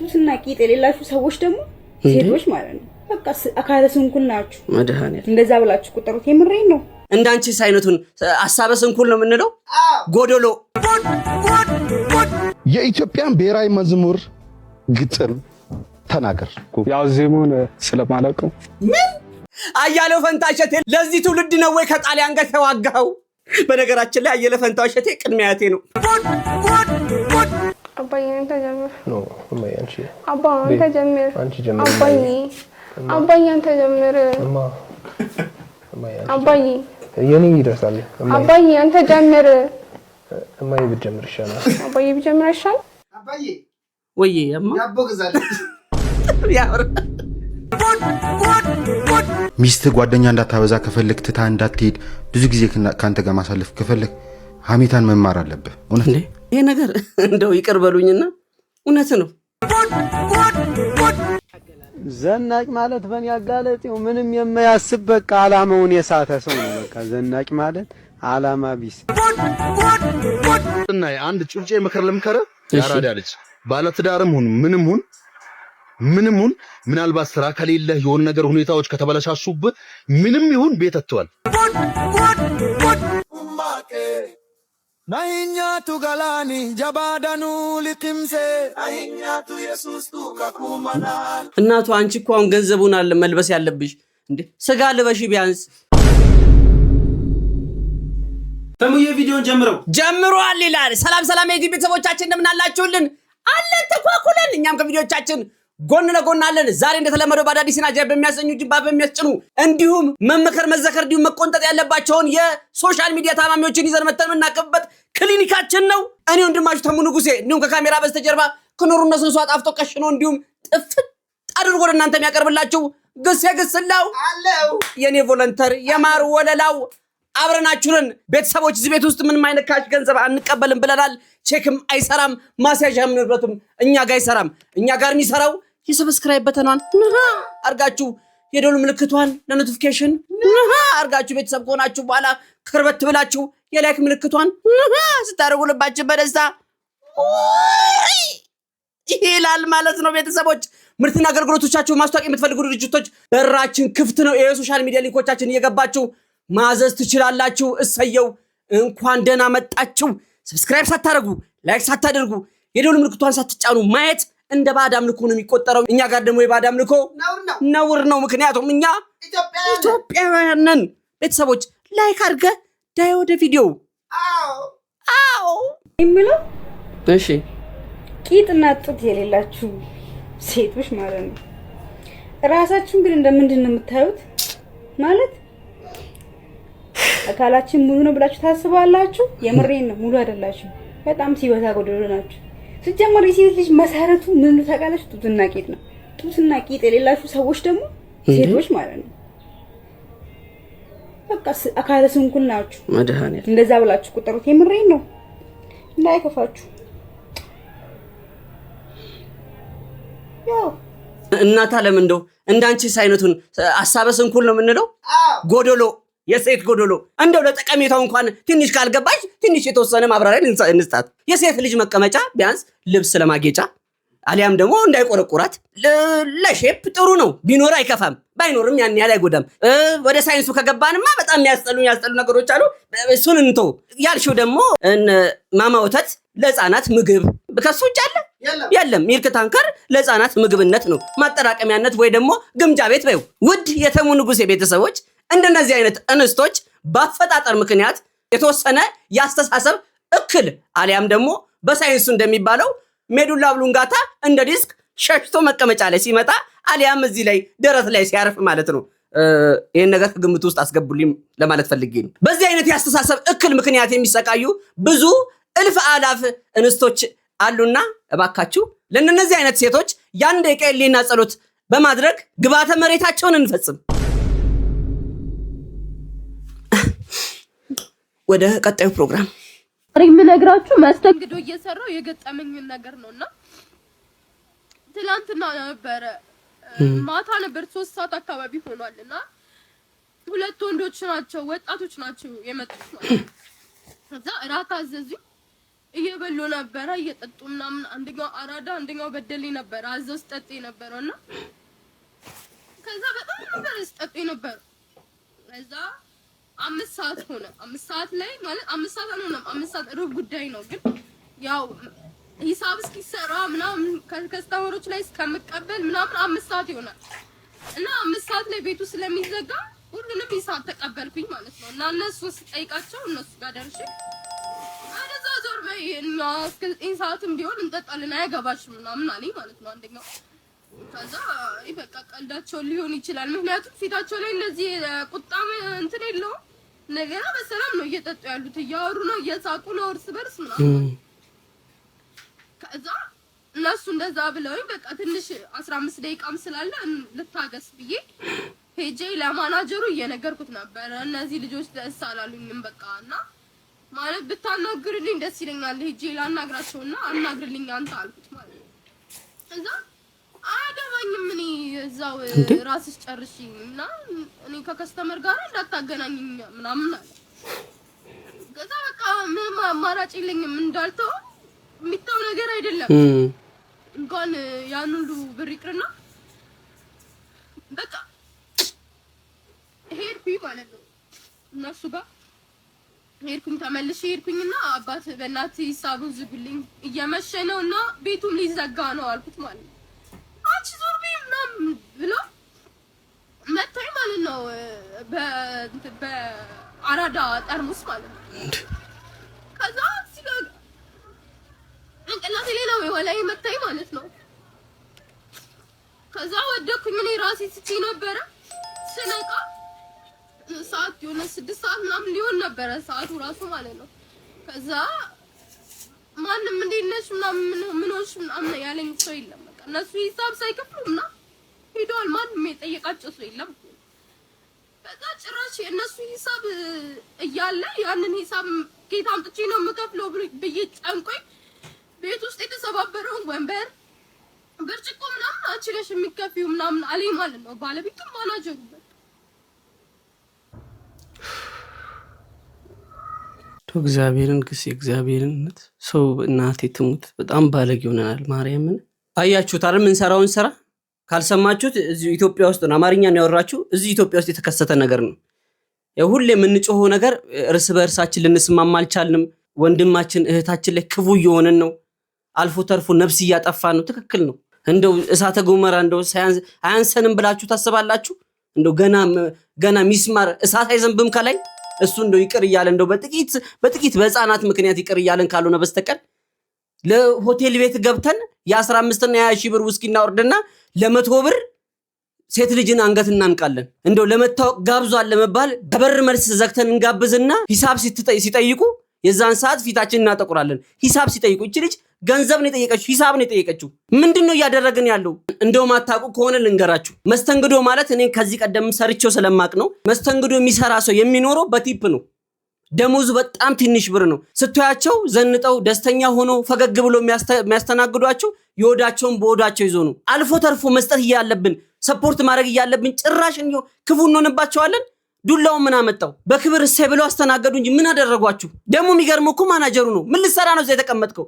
ጡትና ቂጥ የሌላችሁ ሰዎች ደግሞ ሴቶች ማለት ነው በቃ አካለ ስንኩል ናችሁ መድሃኒት እንደዛ ብላችሁ ቁጠሩት የምሬን ነው እንዳንቺ ሳይነቱን አሳበ ስንኩል ነው የምንለው ጎዶሎ የኢትዮጵያን ብሔራዊ መዝሙር ግጥም ተናገር ያው ዜማውን ስለማላውቀው ምን አያሌው ፈንታሸቴ ለዚህ ትውልድ ነው ወይ ከጣሊያን ጋር ተዋጋው በነገራችን ላይ አያሌው ፈንታሸቴ ቅድሚያቴ ነው አባዬ አንተ ጀምር ነው ማይ አንቺ አባ አንተ ጀምር አንቺ ጀምር አባዬ አንተ ጀምር አባዬ የኔ ይደርሳል አባዬ አንተ ጀምር ማይ ብጀምር ይሻላል አባዬ ብጀምር ይሻላል አባዬ ወይ ያማ ያቦ ገዛለች ያወር ሚስት ጓደኛ እንዳታበዛ ከፈለክ ትታ እንዳትሄድ ብዙ ጊዜ ካንተ ጋር ማሳለፍ ከፈለክ ሐሜታን መማር አለብህ እውነት እንዴ ይሄ ነገር እንደው ይቅር በሉኝና እውነት ነው ዘናጭ ማለት በእኔ አጋለጤው ምንም የማያስብ በቃ አላማውን የሳተ ሰው ነው በቃ ዘናጭ ማለት አላማ ቢስ እና አንድ ጩጬ ምክር ልምከረ ያራዳ ልጅ ባለትዳርም ሁን ምንም ሁን ምናልባት ስራ ከሌለ የሆነ ነገር ሁኔታዎች ከተበላሻሹብ ምንም ይሁን ቤት አጥቷል ናይኛቱ ጋላኒ ጃባዳኑ ሊቅምሴ ናይኛቱ ኢየሱስ ቱካኩማናል እናቱ አንቺ እኮ አሁን ገንዘቡን አለ መልበስ ያለብሽ እንዴ ስጋ ልበሽ ቢያንስ ተሙዬ ቪዲዮን ጀምሯል ይላል ሰላም የዚህ ቤተሰቦቻችን እንደምን አላችሁልን አለን ተኳኩለን እኛም ከቪዲዮቻችን ጎን ለጎን አለን ዛሬ እንደተለመደው ባዳዲስና ጃብ በሚያሰኙ ጅባ በሚያስጭኑ እንዲሁም መመከር መዘከር እንዲሁም መቆንጠጥ ያለባቸውን የሶሻል ሚዲያ ታማሚዎችን ይዘን መተን እናቀብበት ክሊኒካችን ነው እኔ ወንድማችሁ ተሙ ንጉሴ እንዲሁም ከካሜራ በስተጀርባ ከኖሩነሱን ሷት አፍቶ ቀሽኖ እንዲሁም ጥፍት አድርጎ እናንተ የሚያቀርብላችሁ ግስላው አለው የኔ ቮለንተር የማር ወለላው አብረናችሁን ቤተሰቦች እዚህ ቤት ውስጥ ምንም አይነት ካሽ ገንዘብ አንቀበልም ብለናል ቼክም አይሰራም ማስያዣም ንብረቱም እኛ ጋር አይሰራም እኛ ጋር የሚሰራው የሰብስክራይብ በተኗን አርጋችሁ የደወል ምልክቷን ለኖቲፊኬሽን አርጋችሁ ቤተሰብ ሆናችሁ በኋላ ከርበት ብላችሁ የላይክ ምልክቷን ስታደርጉ ልባችን በደስታ ይላል ማለት ነው ቤተሰቦች ምርትና አገልግሎቶቻችሁ ማስተዋወቅ የምትፈልጉ ድርጅቶች በራችን ክፍት ነው የሶሻል ሚዲያ ሊንኮቻችን እየገባችሁ ማዘዝ ትችላላችሁ እሰየው እንኳን ደህና መጣችሁ ሰብስክራይብ ሳታደርጉ ላይክ ሳታደርጉ የደወል ምልክቷን ሳትጫኑ ማየት እንደ ባዕድ አምልኮ ነው የሚቆጠረው እኛ ጋር ደግሞ የባዕድ አምልኮ ነውር ነው ምክንያቱም እኛ ኢትዮጵያውያን ነን ቤተሰቦች ላይክ አድርገ ዳይ ወደ ቪዲዮ አዎ የሚለው እሺ ቂጥና ጡት የሌላችሁ ሴቶች ማለት ነው ራሳችሁን ግን እንደምንድን ነው የምታዩት ማለት አካላችን ሙሉ ነው ብላችሁ ታስባላችሁ የምሬን ነው ሙሉ አይደላችሁ በጣም ሲበዛ ጎደሎ ናችሁ ሲጀመር የሴት ልጅ መሰረቱ ምን ነው ታውቃለች ጡትና ቂጥ ነው ጡትና ቂጥ የሌላችሁ ሰዎች ደግሞ ሴቶች ማለት ነው በቃ አካለ ስንኩል ናችሁ መድሃኒት እንደዛ ብላችሁ ቁጠሩት የምሬን ነው እንዳይከፋችሁ ያው እናታ ለምን እንደው እንዳንቺ ሳይነቱን አሳበ ስንኩል ነው የምንለው ጎዶሎ የሴት ጎዶሎ እንደው ለጠቀሜታው እንኳን ትንሽ ካልገባሽ ትንሽ የተወሰነ ማብራሪያ እንስጣት የሴት ልጅ መቀመጫ ቢያንስ ልብስ ለማጌጫ አሊያም ደግሞ እንዳይቆረቁራት ለሼፕ ጥሩ ነው ቢኖር አይከፋም ባይኖርም ያን ያህል አይጎዳም ወደ ሳይንሱ ከገባንማ በጣም ያስጠሉ ነገሮች አሉ እሱን እንተው ያልሽው ደግሞ ማማ ወተት ለህፃናት ምግብ ከሱ ውጭ አለ የለም ሚልክ ታንከር ለህፃናት ምግብነት ነው ማጠራቀሚያነት ወይ ደግሞ ግምጃ ቤት በይው ውድ የተሙ ንጉሴ ቤተሰቦች እንደነዚህ አይነት እንስቶች ባፈጣጠር ምክንያት የተወሰነ ያስተሳሰብ እክል አሊያም ደግሞ በሳይንሱ እንደሚባለው ሜዱላ ብሉንጋታ እንደ ዲስክ ሸሽቶ መቀመጫ ላይ ሲመጣ አሊያም እዚህ ላይ ደረት ላይ ሲያርፍ ማለት ነው ይሄን ነገር ከግምት ውስጥ አስገቡልኝ ለማለት ፈልጌ ነው በዚህ አይነት ያስተሳሰብ እክል ምክንያት የሚሰቃዩ ብዙ እልፍ አላፍ እንስቶች አሉና እባካችሁ ለነዚህ አይነት ሴቶች ያን ደቂቃ የሌና ጸሎት በማድረግ ግባተ መሬታቸውን እንፈጽም ወደ ቀጣዩ ፕሮግራም ሪም ነግራችሁ ማስተንግዶ እየሰራው የገጠመኝ ነገር ነውና ትላንትና ነበር ማታ ነበር 3 ሰዓት አካባቢ ሆኗልና ሁለት ወንዶች ናቸው ወጣቶች ናቸው የመጡት ማለት ከዛ እራት አዘዙ እየበሉ ነበር እየጠጡ ምናምን አንደኛው አራዳ አንደኛው በደሌ ነበር አዘው ስጠጥ ነበርና ከዛ በጣም ነበር ስጠጥ ነበር ከዛ 5 ሰዓት ሆነ 5 ሰዓት ላይ ማለት 5 ሰዓት አልሆነም 5 ሰዓት ሩብ ጉዳይ ነው ግን ያው ሂሳብ እስኪሰራ ምናምን ከስተመሮች ላይ እስከምቀበል ምናምን 5 ሰዓት ይሆናል እና 5 ሰዓት ላይ ቤቱ ስለሚዘጋ ሁሉንም ሂሳብ ተቀበልኩኝ ማለት ነው እና እነሱ ስጠይቃቸው እነሱ ጋር ደርሼ አደዛ ዞር በይ እና እስከ 9 ሰዓትም ቢሆን እንጠጣለን አያገባሽም ምናምን አለኝ ማለት ነው አንደኛው ከዛ በቃ ቀልዳቸው ሊሆን ይችላል ምክንያቱም ፊታቸው ላይ እንደዚህ ቁጣም እንትን የለው ነገር በሰላም ነው እየጠጡ ያሉት እያወሩ ነው እየሳቁ ነው እርስ በርስ ምናምን ከዛ እነሱ እንደዛ ብለውኝ በቃ ትንሽ 15 ደቂቃም ስላለ ልታገስ ብዬ ሄጄ ለማናጀሩ እየነገርኩት ነበር እነዚህ ልጆች ደስ አላሉኝም በቃና ማለት ብታናግርልኝ ደስ ይለኛል ሄጄ ላናግራቸውና አናግርልኝ አንተ አልኩት ማለት ነው ከዛ አያገባኝም እኔ እዛው ራስሽ ጨርሽኝና እኔ ከከስተመር ጋር እንዳታገናኝኝ ምናምን አለ ከዛ በቃ ምንም አማራጭ የለኝም እንዳልተው የሚታው ነገር አይደለም እንኳን ያን ሁሉ ብር ይቅርና በቃ ሄድኩኝ ማለት ነው እነሱ ጋር ሄድኩኝ ተመልሼ ሄድኩኝና አባት በእናትህ ሂሳቡን ዝጉልኝ እየመሸ ነውና ቤቱም ሊዘጋ ነው አልኩት ማለት ነው አንቺ ዞር በይ ምናምን ብሎ መታኝ ማለት ነው በአራዳ ጠርሙስ ማለት ነው ከዛ ሲጋር እንቅላቴ ሌላው ወላይ መታኝ ማለት ነው ከዛ ወደኩኝ እኔ ራሴ ስጪ ነበረ ስነቃ ሰዓት የሆነ 6 ሰዓት ምናምን ሊሆን ነበረ ሰዓቱ ራሱ ማለት ነው ከዛ ማንም እንደነሽ ምናምን ምንሆንሽ ምናምን ያለኝ ሰው የለም በቃ እነሱ ሂሳብ ሳይከፍሉና ሄደዋል ማንም የጠየቃቸው ሰው የለም ከዛ ጭራሽ እነሱ ሂሳብ እያለ ያንን ሂሳብ ጌታ አምጥቼ ነው የምከፍለው ብዬ ጨንቆኝ ቤት ውስጥ የተሰባበረውን ወንበር ብርጭቆ ምናምን አችለሽ የሚከፊው ምናምን አለኝ ማለት ነው ባለቤቱ ማናጀሩ እግዚአብሔርን ግስ እግዚአብሔርነት ሰው እናቴ ትሙት በጣም ባለጌ ሆነናል ማርያምን አያችሁት አይደል ምን ሰራውን ስራ ካልሰማችሁት እዚህ ኢትዮጵያ ውስጥ ነው አማርኛ ነው ያወራችሁ እዚህ ኢትዮጵያ ውስጥ የተከሰተ ነገር ነው ሁሌ የምንጮኸው ነገር እርስ በእርሳችን ልንስማማ አልቻልንም ወንድማችን እህታችን ላይ ክፉ እየሆነን ነው አልፎ ተርፎ ነፍስ እያጠፋ ነው ትክክል ነው እንደው እሳተ ገሞራ እንደው አያንሰንም ብላችሁ ታስባላችሁ እንደው ገና ሚስማር እሳት አይዘንብም ከላይ እሱ እንደው ይቅር ይያለ እንደው በጥቂት በህፃናት ምክንያት ይቅር ይያለን ካልሆነ በስተቀር ለሆቴል ቤት ገብተን የ15 እና የ20 ብር ውስኪ እናወርድና ለ100 ብር ሴት ልጅን አንገት እናንቃለን እንደው ለመታወቅ ጋብዟል ለመባል በበር መልስ ዘግተን እንጋብዝና ሂሳብ ሲጠይቁ የዛን ሰዓት ፊታችን እናጠቁራለን ሂሳብ ሲጠይቁ እቺ ልጅ ገንዘብ ነው የጠየቀችው ሂሳብ ነው የጠየቀችው ምንድነው ያደረግን ያለው እንደው ማታቁ ከሆነ ልንገራችሁ መስተንግዶ ማለት እኔ ከዚህ ቀደም ሰርቼው ስለማቅ ነው መስተንግዶ የሚሰራ ሰው የሚኖረው በቲፕ ነው ደሞዙ በጣም ትንሽ ብር ነው ስትያቸው ዘንጠው ደስተኛ ሆኖ ፈገግ ብሎ የሚያስተናግዷቸው ይወዳቸውን በወዳቸው ይዞ ነው አልፎ ተርፎ መስጠት ያለብን ሰፖርት ማድረግ ያለብን ጭራሽ ነው ክፉ እንሆንባቸዋለን ዱላው ምን አመጣው በክብር እሰይ ብለው አስተናገዱ እንጂ ምን አደረጓችሁ ደሞ የሚገርመው እኮ ማናጀሩ ነው ምን ልሰራ ነው እዛ የተቀመጥከው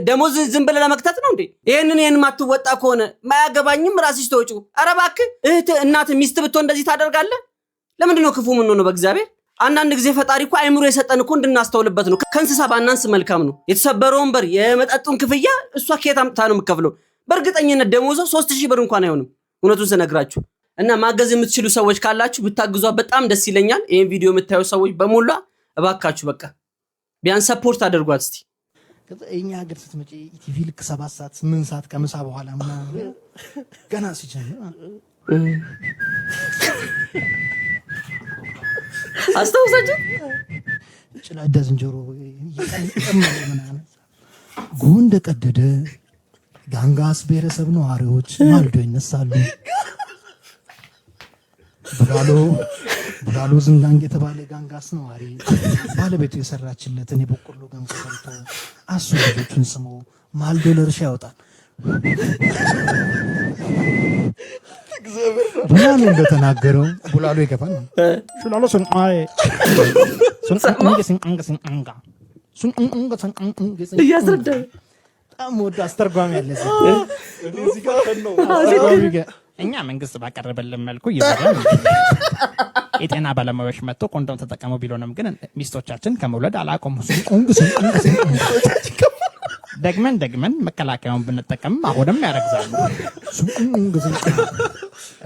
ደሞዝ ዝም ብለህ ለመክተት ነው እንዴ ይሄንን ማትወጣ ከሆነ ማያገባኝም ራስሽ ተወጪው ኧረ እባክህ እህት እናት ሚስት ብትሆን እንደዚህ ታደርጋለህ ለምንድን ነው ክፉ ምን ነው በእግዚአብሔር አንዳንድ ጊዜ ፈጣሪ እኮ አይምሮ የሰጠን እኮ እንድናስተውልበት ነው ከእንስሳ ባናንስ መልካም ነው የተሰበረውን በር የመጠጡን ክፍያ እሷ ከየት አምጥታ ነው የምትከፍለው በእርግጠኝነት ደሞዟ 3000 ብር እንኳን አይሆንም እውነቱን ስነግራችሁ እና ማገዝ የምትችሉ ሰዎች ካላችሁ ብታግዟ በጣም ደስ ይለኛል ይሄን ቪዲዮ የምታዩ ሰዎች በሙሉ እባካችሁ በቃ ቢያንስ ሰፖርት አድርጓት እስቲ እኛ ሀገር ስትመጪ ኢቲቪ ልክ 7 ሰዓት 8 ሰዓት ከምሳ በኋላ ምናምን ገና ሲጀምር አስተውሳችሁ ጭላዳ ዝንጀሮ ይቀመጥ ምናምን ጎንደ ቀደደ ጋንጋስ ብሔረሰብ ነዋሪዎች ማልዶ ይነሳሉ ብላሎ ዝንጋንግ የተባለ ጋንጋስ ነዋሪ ባለቤቱ የሰራችለትን የበቆሎ ገንፎ በልቶ አሱ ልጆቹን ስሞ ማልዶ ለእርሻ ያወጣል ብላሎ እንደተናገረው ብላሎ ይገባል ሹላሎ ሱንአይ ሱንአንገ ሲንአንጋ እያስረዳ በጣም ወደ አስተርጓሚ ያለ እኛ መንግስት ባቀረበልን መልኩ ይዘራል። የጤና ባለሙያዎች መጥቶ ኮንዶም ተጠቀሙ ቢሎንም ግን ሚስቶቻችን ከመውለድ አላቆሙ። ደግመን መከላከያውን ብንጠቀም አሁንም ያረግዛሉ።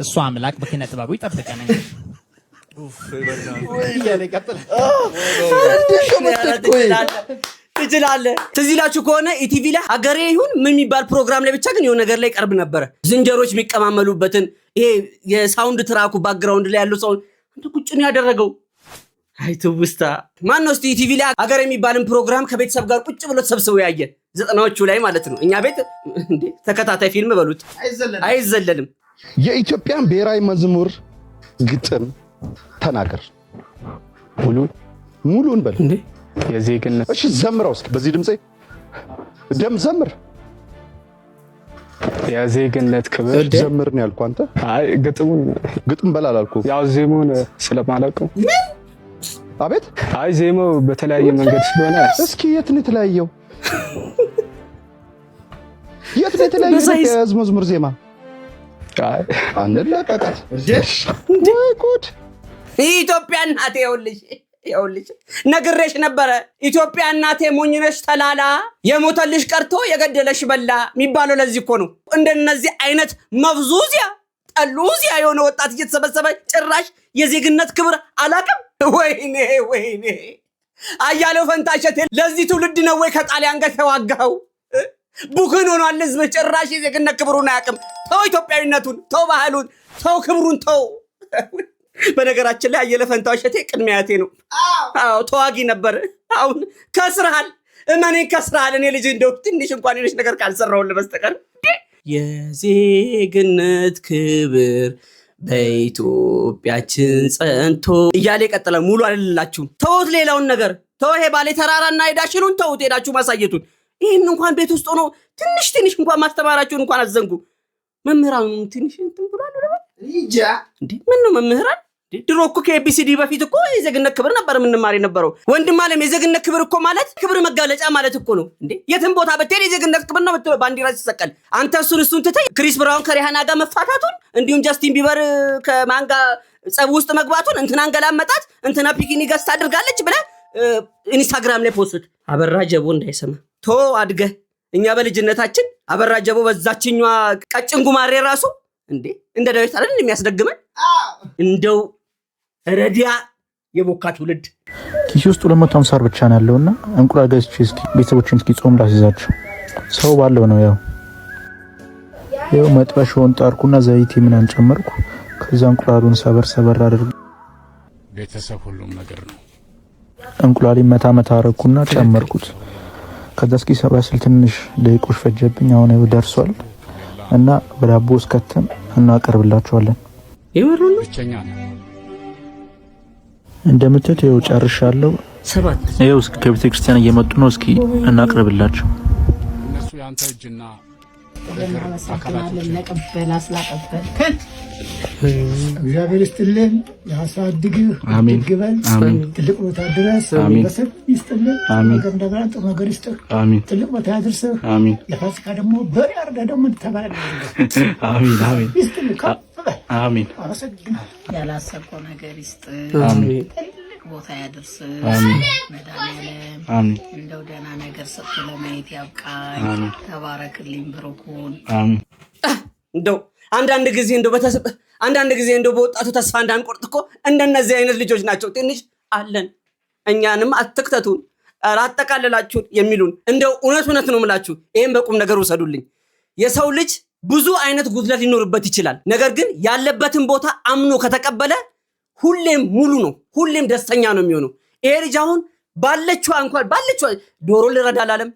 እሱ አምላክ በኪነ ጥበቡ ይጠብቀን። ትችላለህ። ትዝ ይላችሁ ከሆነ ኢቲቪ ላይ ሀገሬ ይሁን ምን የሚባል ፕሮግራም ላይ ብቻ ግን የሆነ ነገር ላይ ቀርብ ነበረ። ዝንጀሮች የሚቀማመሉበትን ይሄ የሳውንድ ትራኩ ባክግራውንድ ላይ ያለው ሳውንድ አንተ ቁጭ ነው ያደረገው። አይ ትውስታ። ማን ነው እስቲ ኢቲቪ ላይ ሀገሬ የሚባልን ፕሮግራም ከቤተሰብ ጋር ቁጭ ብሎ ተሰብስበው ያየ? 90ዎቹ ላይ ማለት ነው። እኛ ቤት እንዴ ተከታታይ ፊልም በሉት አይዘለልም። የኢትዮጵያን ብሔራዊ መዝሙር ግጥም ተናገር። ሙሉን በል እንዴ የዜግነት እሺ ዘምረው እስኪ በዚህ ድምጼ ዘምር። የዜግነት ክብር ዘምር ነው ያልኩህ አንተ። አይ ግጥም በል አላልኩም። ያው ዜማውን ስለማላውቀው። አቤት አይ ዜማው በተለያየ መንገድ ስለሆነ እስኪ የት ነው የተለያየው? የት ነው የተለያየው? የህዝብ መዝሙር ዜማ አይ አንለቀቀት እንዴ ጉድ! ኢትዮጵያ እናቴ ይኸውልሽ ነግሬሽ ነበረ። ኢትዮጵያ እናቴ ሞኝነሽ ተላላ የሞተልሽ ቀርቶ የገደለሽ በላ የሚባለው ለዚህ እኮ ነው። እንደነዚህ አይነት መብዙዚያ ጠሉዚያ የሆነ ወጣት እየተሰበሰበ ጭራሽ የዜግነት ክብር አላቅም። ወይኔ አያሌው ፈንታሸቴ ለዚህ ትውልድ ነው ወይ ከጣሊያን ጋር ተዋጋው? ቡክን ሆኗል ህዝብ። ጭራሽ የዜግነት ክብሩን አያቅም። ተው ኢትዮጵያዊነቱን፣ ተው ባህሉን፣ ተው ክብሩን ተው። በነገራችን ላይ አየለ ፈንታሸቴ ቅድሚያቴ ነው። አዎ ተዋጊ ነበር። አሁን ከስራል እመኔን ከስራል። እኔ ልጅ እንደው ትንሽ እንኳን የሆነች ነገር ካልሰራሁልህ በስተቀር የዜግነት ክብር በኢትዮጵያችን ጸንቶ እያለ ቀጠለ። ሙሉ አይደላችሁም። ተውት ሌላውን ነገር ተው። ይሄ ባሌ ተራራና ሄዳሽሉን ተውት። ሄዳችሁ ማሳየቱን ይህን እንኳን ቤት ውስጥ ሆኖ ትንሽ እንኳን ማስተማራችሁን እንኳን አዘንጉ። መምህራኑ ትንሽ እንትን ብሏል እንዴ? ምን ነው መምህራን? ድሮ እኮ ከኤቢሲዲ በፊት እኮ የዜግነት ክብር ነበር የምንማር የነበረው። ወንድም አለም የዜግነት ክብር እኮ ማለት ክብር መጋለጫ ማለት እኮ ነው እንዴ። የትም ቦታ ብትሄድ የዜግነት ክብር ነው ብትለው ባንዲራ ሲሰቀል አንተ እሱን ትተህ ክሪስ ብራውን ከሪሃና ጋር መፋታቱን እንዲሁም ጃስቲን ቢበር ከማን ጋር ጸብ ውስጥ መግባቱን እንትናን ገላመጣት እንትና ፒኪኒ ገዝታ አድርጋለች ብለህ ኢንስታግራም ላይ ፖስት። አበራ ጀቦ እንዳይሰማ ቶ አድገህ እኛ በልጅነታችን አበራ ጀቦ በዛችኛዋ ቀጭን ጉማሬ ራሱ እንዴ እንደ ዳዊት አይደል የሚያስደግመን? እንደው ረዲያ የቦካ ትውልድ። ኪስ ውስጥ 250 ብር ብቻ ነው ያለውና እንቁላል ገዝቼ እስኪ ቤተሰቦችን እስኪ ጾም ላስይዛቸው። ሰው ባለው ነው ያው መጥበሻውን ጣርኩና ዘይት ምናምን ጨመርኩ። ከዛ እንቁላሉን ሰበር አድርጉ። ቤተሰብ ሁሉም ነገር ነው። እንቁላሊን መታ አረኩና ጨመርኩት። ከዛ እስኪ ሰባስል ትንሽ ደቂቆች ፈጀብኝ። አሁን ደርሷል እና በዳቦ እስከተን እናቀርብላችኋለን። ይወሩን ብቸኛ ነው እንደምትት ይኸው ጨርሻለሁ። 7 ይኸው እስኪ ከቤተ ክርስቲያን እየመጡ ነው። እስኪ እናቀርብላችሁ። እነሱ ያንተ እጅና እናመሰግናለን ለቀበላ ስላቀበልከን። እግዚአብሔር ይስጥልን፣ ያሳድግህ፣ ይግበል፣ ትልቅ ቦታ ድረስ በሰብ ይስጥልን። እንደገና ጥሩ ነገር ይስጥህ፣ ትልቅ ቦታ ያድርስህ። ለፋሲካ ደግሞ በሬ አርደህ ደግሞ ተባረክ። አሜን ይስጥልህ፣ ከፍ በል። አሜን። አመሰግናለሁ። ያላሰብከው ነገር ይስጥህ፣ ትልቅ ቦታ ያድርስህ። መድኃኒዓለም እንደው ደህና ነገር ሰጥቶ ለማየት ያብቃኝ። ተባረክልኝ፣ ብሩኩን። እንደው አንዳንድ ጊዜ እንደው በወጣቱ ተስፋ እንዳንቆርጥ እኮ እንደነዚህ አይነት ልጆች ናቸው ትንሽ አለን እኛንም አትክተቱን አጠቃለላችሁን የሚሉን። እንደው እውነት ነው የምላችሁ። ይሄን በቁም ነገር ውሰዱልኝ። የሰው ልጅ ብዙ አይነት ጉድለት ሊኖርበት ይችላል። ነገር ግን ያለበትን ቦታ አምኖ ከተቀበለ ሁሌም ሙሉ ነው፣ ሁሌም ደስተኛ ነው የሚሆነው። ይሄ ልጅ አሁን ባለችው ዶሮ ልረዳ አላለም፣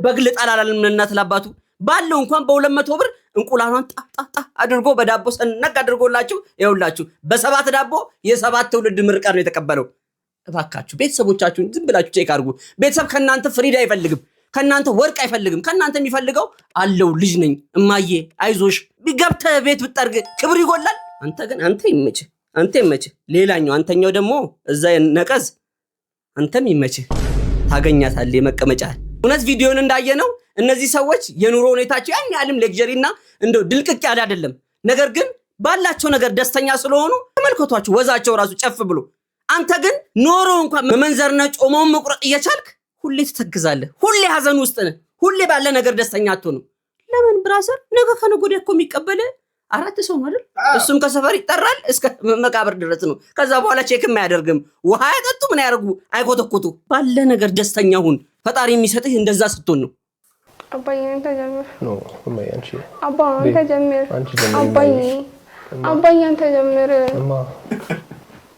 በግ ልጣል አላለም። እናት ለአባቱ ባለው እንኳን በ200 ብር እንቁላሏን ጣጣ አድርጎ በዳቦ ሰነቅ አድርጎላችሁ ይኸውላችሁ በ7 ዳቦ የ7 ትውልድ ምርቃት ነው የተቀበለው። እባካችሁ ቤተሰቦቻችሁን ዝም ብላችሁ ቼክ አድርጉ። ቤተሰብ ከናንተ ፍሪዳ አይፈልግም፣ ከናንተ ወርቅ አይፈልግም። ከናንተ የሚፈልገው አለው ልጅ ነኝ እማዬ አይዞሽ ቢገብተ ቤት ብጠርግ ክብር ይጎላል። አንተ ግን አንተ ይመችህ። ሌላኛው አንተኛው ደግሞ እዛ ነቀዝ አንተም ይመችህ። ታገኛታለህ መቀመጫ። እውነት ቪዲዮን እንዳየነው እነዚህ ሰዎች የኑሮ ሁኔታቸው ያን ያህልም ሌክዠሪና እንደው ድልቅቅ ያለ አይደለም። ነገር ግን ባላቸው ነገር ደስተኛ ስለሆኑ ተመልከቷቸው፣ ወዛቸው ራሱ ጨፍ ብሎ። አንተ ግን ኖሮ እንኳን መመንዘርና ጮማውን መቁረጥ እየቻልክ ሁሌ ትተግዛለህ፣ ሁሌ ሀዘን ውስጥ ነህ፣ ሁሌ ባለ ነገር ደስተኛ አትሆንም። ለምን ብራዘር? ነገ ከነገ ወዲያ እኮ የሚቀበል 4 ሰው ነው አይደል? እሱም ከሰፈር ይጠራል እስከ መቃብር ድረስ ነው። ከዛ በኋላ ቼክም አያደርግም። ውሃ ያጠጡ ምን ያደርጉ አይኮተኩቱ። ባለ ነገር ደስተኛ ሁን። ፈጣሪ የሚሰጥህ እንደዛ ስትሆን ነው። አባዬ አንተ ጀምር ነው እማዬ አንቺ አባ አንተ ጀምር አንቺ ጀምር አባዬ አንተ ጀምር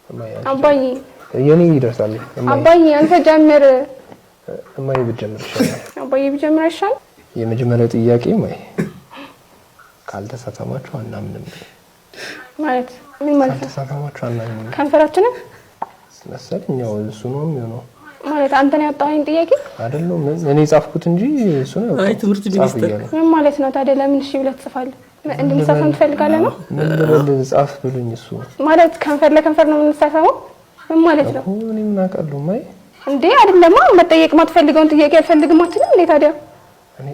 እማዬ አባዬ የኔ ይደርሳል አባዬ አንተ ጀምር እማዬ ብትጀምር ይሻላል። አባዬ ብጀምር ይሻላል። የመጀመሪያው ጥያቄ እማዬ ካልተሳሳማችሁ አናምንም ማለት ምን ማለት ነው? ካልተሳሳማችሁ አናምንም ከንፈራችንን መሰለኝ ያው እሱ ነው የሚሆነው ማለት አንተ ነው ያጣኸኝ ጥያቄ አይደለም። እኔ ጻፍኩት እንጂ እሱ ነው አይ ትምህርት ሚኒስትር ምን ማለት ነው ታዲያ? ለምን እሺ ብለህ ትጽፋለህ? እንድንሳሳም ትፈልጋለህ ነው? ምን ብለህ ጻፍ ብሉኝ። እሱ ማለት ከንፈር ለከንፈር ነው የምንሳሳመው? ምን ማለት ነው? እኔ ምን አውቃለሁ ማይ እንዴ አይደለማ። መጠየቅ ማትፈልገውን ጥያቄ አልፈልግም አትልም እንዴ ታዲያ? እኔ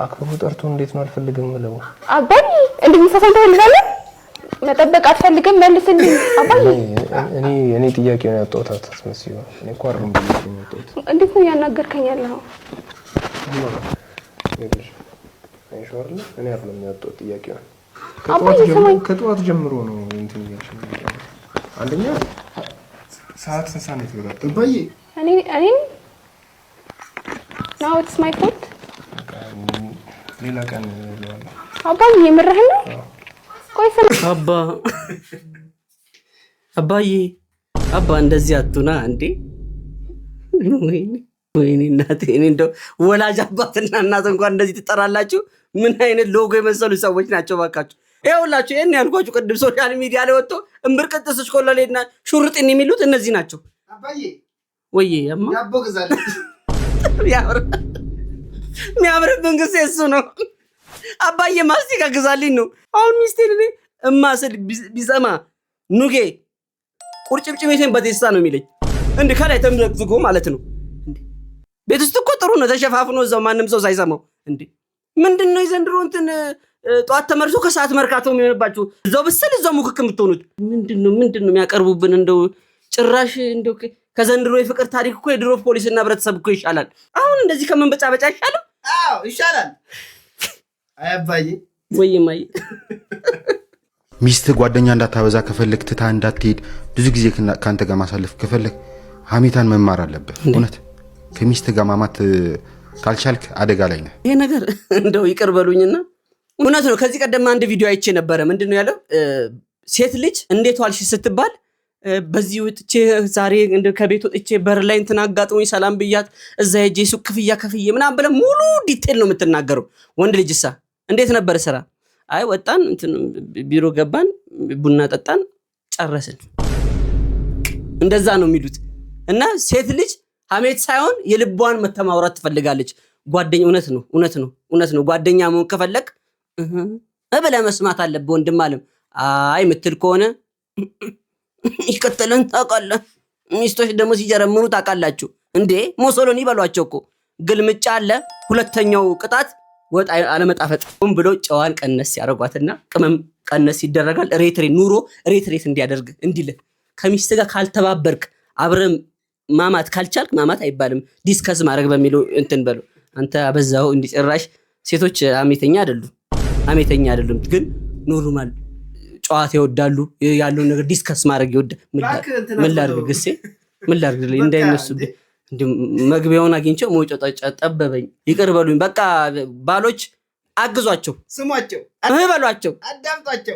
አክብሮ ጠርቶ እንዴት ነው አልፈልግም ምለው? አባይ እንድንሳሳም ትፈልጋለህ? መጠበቅ አትፈልግም መልስልኝ አባይ። እኔ ጥያቄውን ያጣሁት አትመስዩ። እኔ እኮ አይደለም ብዬሽ ያጣሁት። እንዴት ነው ያናገርከኝ ያለው? አይሾርለ እኔ አይደለም ያጣሁት ጥያቄውን። ከጠዋት ጀምሮ ነው እንትን እያልሽኝ። አንደኛ ሰዓት ተሳነች ይላል አባዬ። እኔ now it's my fault። ሌላ ቀን እለዋለሁ አባዬ። የምርህን ነው? ቆይ አባዬ እንደዚህ አቱና እንዴ! ወይኔ እናቴ! እኔ እንደው ወላጅ አባትና እናት እንኳን እንደዚህ ትጠራላችሁ? ምን አይነት ሎጎ የመሰሉ ሰዎች ናቸው ባካችሁ! ይኸውላችሁ ይሄን ያልኳችሁ ቅድም ሶሻል ሚዲያ ላይ ወጥቶ እምብርቅጥስሽ ኮለሌና ሹርጥን የሚሉት እነዚህ ናቸው። አባዬ ወይዬ ያማ ዳቦ ግዛለች። የሚያምርብን ጊዜ እሱ ነው። አባዬ ማስቲካ ግዛልኝ ነው። አሁን ሚስቴን እኔ እማስል ቢሰማ ኑጌ ቁርጭምጭሚቴን በቴስታ ነው የሚለኝ። እንዴ ከላይ ተምዘግዝጎ ማለት ነው። እንዴ ቤት ውስጥ እኮ ጥሩ ነው ተሸፋፍኖ እዛው ማንም ሰው ሳይሰማው። እንዴ ምንድነው የዘንድሮ እንትን ጧት ተመርሶ ከሰዓት መርካቶ የሚሆንባችሁ? እዛው ብስል እዛው ሙክክ የምትሆኑት ምንድነው የሚያቀርቡብን? እንደው ጭራሽ እንደው ከዘንድሮ የፍቅር ታሪክ እኮ የድሮ ፖሊስና ህብረተሰብ እኮ ይሻላል። አሁን እንደዚህ ከመንበጫበጫ ይሻላል። አዎ ይሻላል። አባዬ ወይ ማይ ሚስት ጓደኛ እንዳታበዛ ከፈለክ ትታ እንዳትሄድ ብዙ ጊዜ ካንተ ጋር ማሳለፍ ከፈለክ ሀሜታን መማር አለብህ። እውነት ከሚስት ጋር ማማት ካልቻልክ አደጋ ላይ ነህ። ይሄ ነገር እንደው ይቅር በሉኝና እውነት ነው። ከዚህ ቀደም አንድ ቪዲዮ አይቼ ነበረ። ምንድነው ያለው? ሴት ልጅ እንዴት ዋልሽ ስትባል በዚህ ወጥቼ ዛሬ ከቤት ወጥቼ በር ላይ እንትን አጋጥሞኝ ሰላም ብያት እዛ ሄጄ ሱቅ ክፍያ ከፍዬ ምናምን ብለህ ሙሉ ዲቴል ነው የምትናገረው። ወንድ ልጅሳ እንዴት ነበር ስራ? አይ ወጣን እንትን ቢሮ ገባን ቡና ጠጣን ጨረስን። እንደዛ ነው የሚሉት። እና ሴት ልጅ ሀሜት ሳይሆን የልቧን መተማውራት ትፈልጋለች። ጓደኛ እውነት ነው። ጓደኛ መሆን ከፈለክ ብለህ መስማት አለብህ። ወንድም አለም አይ ምትል ከሆነ ይከተለን ታውቃለህ። ሚስቶች ደግሞ ሲጀረምሩ ታውቃላችሁ እንዴ? ሞሶሎኒ በሏቸው እኮ ግልምጫ አለ። ሁለተኛው ቅጣት ወጥ አለመጣፈጥ ብሎ ጨዋን ቀነስ ያደርጓትና ቅመም ቀነስ ይደረጋል። ኑሮ ሬት እንዲያደርግ እንዲል ከሚስት ጋር ካልተባበርክ አብረም ማማት ካልቻልክ ማማት አይባልም። ዲስከስ ማድረግ በሚለው እንትን በሉ። አንተ አበዛው እንዲጨራሽ። ሴቶች አሜተኛ አይደሉም፣ ግን ኖርማል ጨዋታ ይወዳሉ። ያለው ነገር ዲስከስ ማድረግ ይወዳል። ምን ላድርግ ግሴ ምን ላድርግ እንዳይነሱብኝ እንዴ መግቢያውን አግኝቼው ሞጮ ጠበበኝ። ይቅር በሉኝ። በቃ ባሎች አግዟቸው፣ ስሟቸው፣ በሏቸው፣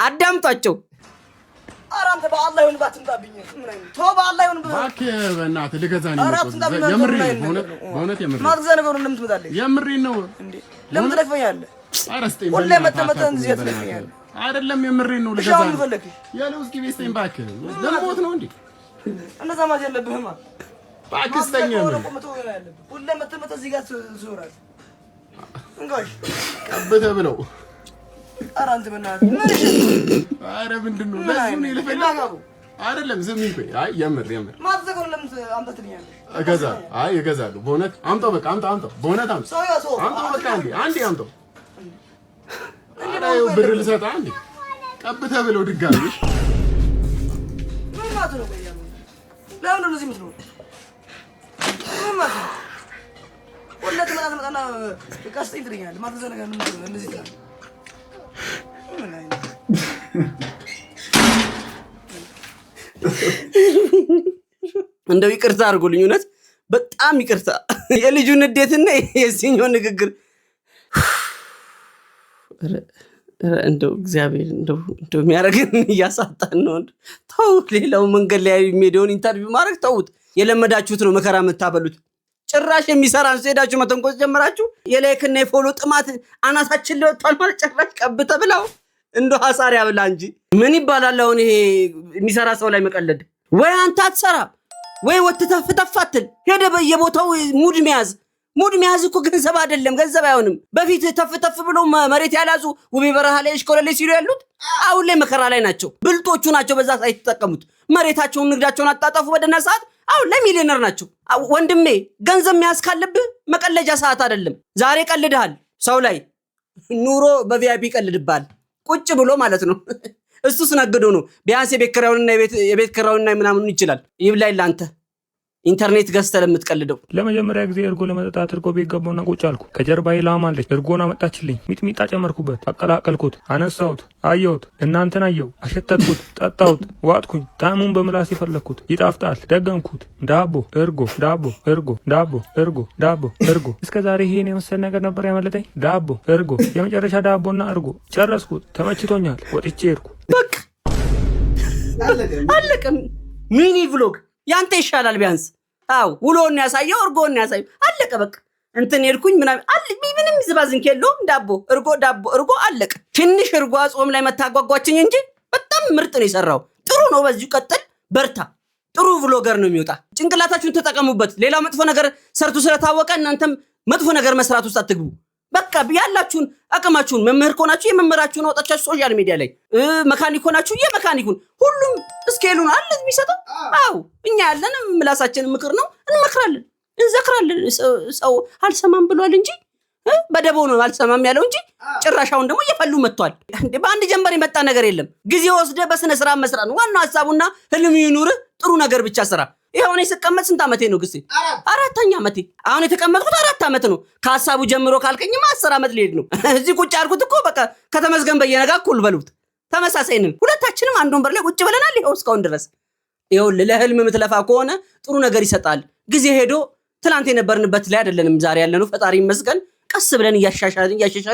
አዳምጧቸው። ኧረ አንተ በአላህ ይሁን ባትምጣብኝ። ተው በአላህ ይሁን እባክህ በእናትህ ልገዛኝ ነው። የምሬን ነው በእውነት የምሬን ማግዛ ነገር ነው የምትመጣልኝ። የምሬን ነው እንዴ ለምን ትለፈኛለህ? ኧረ ስጠኝ ሁሌ መተመተን እዚህ ትለፈኛለህ። አይደለም የምሬን ነው ልገዛኝ ያለው። እስኪ ቤስተኝ እባክህ ለሞት ነው እንዴ? እንደዛ ማለት የለብህማ። እባክህ ስጠኝ። ሁሌ መተመተን እዚህ ጋር ትዞራለህ። እንጋሽ ቀብተህ ብለው ኧረ አንተ በእናትህ ኧረ ምንድን ነው ለዚህ ነው የለፈለፈው? አይደለም ዝም ይቆይ። አይ የምር ማዘገው ለምን አምጣ ትልኛለህ? እገዛለሁ በእውነት አምጣው። በቃ አምጣው በእውነት አምጣው። በቃ አንዴ አምጣው። አይ ብር ልሰጣ አንዴ ቀብተህ ብለው ድጋሚ ምን ማለት ነው? ለምን ነው እዚህ የምትለው? ምን ማለት ነው? ወላሂ መጣና ቀስጠኝ ትለኛለህ። ማዘዘ ነገር እንደዚህ ትላለህ። ምን ላይ ነው? እንደው ይቅርታ አድርጉልኝ፣ እውነት በጣም ይቅርታ። የልጁን ንዴትና የዚህኛው ንግግር እንደው እግዚአብሔር እንደው የሚያደርገን እያሳጣን ነው። ተው፣ ሌላው መንገድ ላይ የሚሄደውን ኢንተርቪው ማድረግ ተውት። የለመዳችሁት ነው መከራ የምታበሉት። ጭራሽ የሚሰራን ሄዳችሁ መተንኮስ ጀመራችሁ። የላይክና የፎሎ ጥማት አናታችን ሊወጣል ማለት ጭራሽ ቀብተ ብላው እንደው ሐሳር ያብላ እንጂ ምን ይባላል አሁን ይሄ የሚሰራ ሰው ላይ መቀለድ? ወይ አንተ አትሰራ ወይ ወተተፍተፋትል ሄደ በየቦታው ሙድ መያዝ እኮ ገንዘብ አይደለም፣ ገንዘብ አይሆንም። በፊት ተፍተፍ ብሎ መሬት ያላዙ ውቤ በረሃ ላይ እሽኮለሌ ሲሉ ያሉት አሁን ላይ መከራ ላይ ናቸው። ብልጦቹ ናቸው በዛ ሳይት ተጠቀሙት። መሬታቸውን ንግዳቸውን አጣጣፉ በደና ሰዓት አሁን ላይ ሚሊዮነር ናቸው። ወንድሜ ገንዘብ መያዝ ካለብህ መቀለጃ ሰዓት አይደለም። ዛሬ ቀልድሃል ሰው ላይ ኑሮ በቪአይፒ ቀልድባል ቁጭ ብሎ ማለት ነው። እሱስ ነግዶ ነው ቢያንስ የቤት ኪራዩንና ምናምን ይችላል። ይብላኝ ላንተ ኢንተርኔት ገዝተህ ለምትቀልደው። ለመጀመሪያ ጊዜ እርጎ ለመጠጣት እርጎ ቤት ገባውና ቁጭ አልኩ። ከጀርባዬ ላም አለች። እርጎን አመጣችልኝ። ሚጥሚጣ ጨመርኩበት፣ አቀላቀልኩት፣ አነሳሁት፣ አየሁት፣ እናንተን አየሁ፣ አሸተትኩት፣ ጠጣሁት፣ ዋጥኩኝ። ጣዕሙን በምላስ የፈለግኩት ይጣፍጣል። ደገምኩት። ዳቦ እርጎ፣ ዳቦ እርጎ፣ ዳቦ እርጎ፣ ዳቦ እርጎ። እስከ ዛሬ ይሄን የመሰለ ነገር ነበር ያመለጠኝ። ዳቦ እርጎ፣ የመጨረሻ ዳቦና እርጎ ጨረስኩት። ተመችቶኛል። ወጥቼ ሄድኩ። በቃ አለቀም። ሚኒ ቭሎግ ያንተ ይሻላል ቢያንስ። አው ውሎን ያሳየው እርጎን ያሳየው አለቀ። በቃ እንትን ሄድኩኝ ምንም ዝባዝንክ የለውም። ዳቦ እርጎ አለቀ። ትንሽ እርጎ ጾም ላይ መታጓጓችኝ እንጂ በጣም ምርጥ ነው የሰራው። ጥሩ ነው። በዚሁ ቀጥል፣ በርታ። ጥሩ ቭሎገር ነው የሚወጣ። ጭንቅላታችሁን ተጠቀሙበት። ሌላው መጥፎ ነገር ሰርቱ ስለታወቀ እናንተም መጥፎ ነገር መስራት ውስጥ አትግቡ። በቃ ያላችሁን አቅማችሁን መምህር ኮናችሁ የመምህራችሁን አውጣቻችሁ ሶሻል ሚዲያ ላይ መካኒክ ኮናችሁ የመካኒኩን ሁሉም ስኬሉን አለ የሚሰጠው። አው እኛ ያለን ምላሳችን ምክር ነው፣ እንመክራለን፣ እንዘክራለን። ሰው አልሰማም ብሏል እንጂ በደቦ ነው አልሰማም ያለው እንጂ ጭራሻውን ደግሞ እየፈሉ መጥቷል። እንዴ በአንድ ጀንበር የመጣ ነገር የለም። ጊዜ ወስደ በስነ ስርዓት መስራት ነው ዋናው ሐሳቡና ህልም ይኑር። ጥሩ ነገር ብቻ ስራ። ይሄው እኔ ስቀመጥ ስንት ዓመቴ ነው ግሴ? 4ኛ ዓመቴ። አሁን የተቀመጥኩት 4 ዓመት ነው። ከሐሳቡ ጀምሮ ካልከኝማ 10 ዓመት ሊሄድ ነው። እዚህ ቁጭ አድርጉት እኮ በቃ ከተመስገን በየነጋ እኩል በሉት። ተመሳሳይ ነን ሁለታችንም። አንድ ወንበር ላይ ቁጭ ብለናል ይሄው እስካሁን ድረስ። ይሄው ለህልም የምትለፋ ከሆነ ጥሩ ነገር ይሰጣል። ጊዜ ሄዶ ትላንት የነበርንበት ላይ አይደለንም ዛሬ ያለነው። ፈጣሪ ይመስገን። ቀስ ብለን እያሻሻለን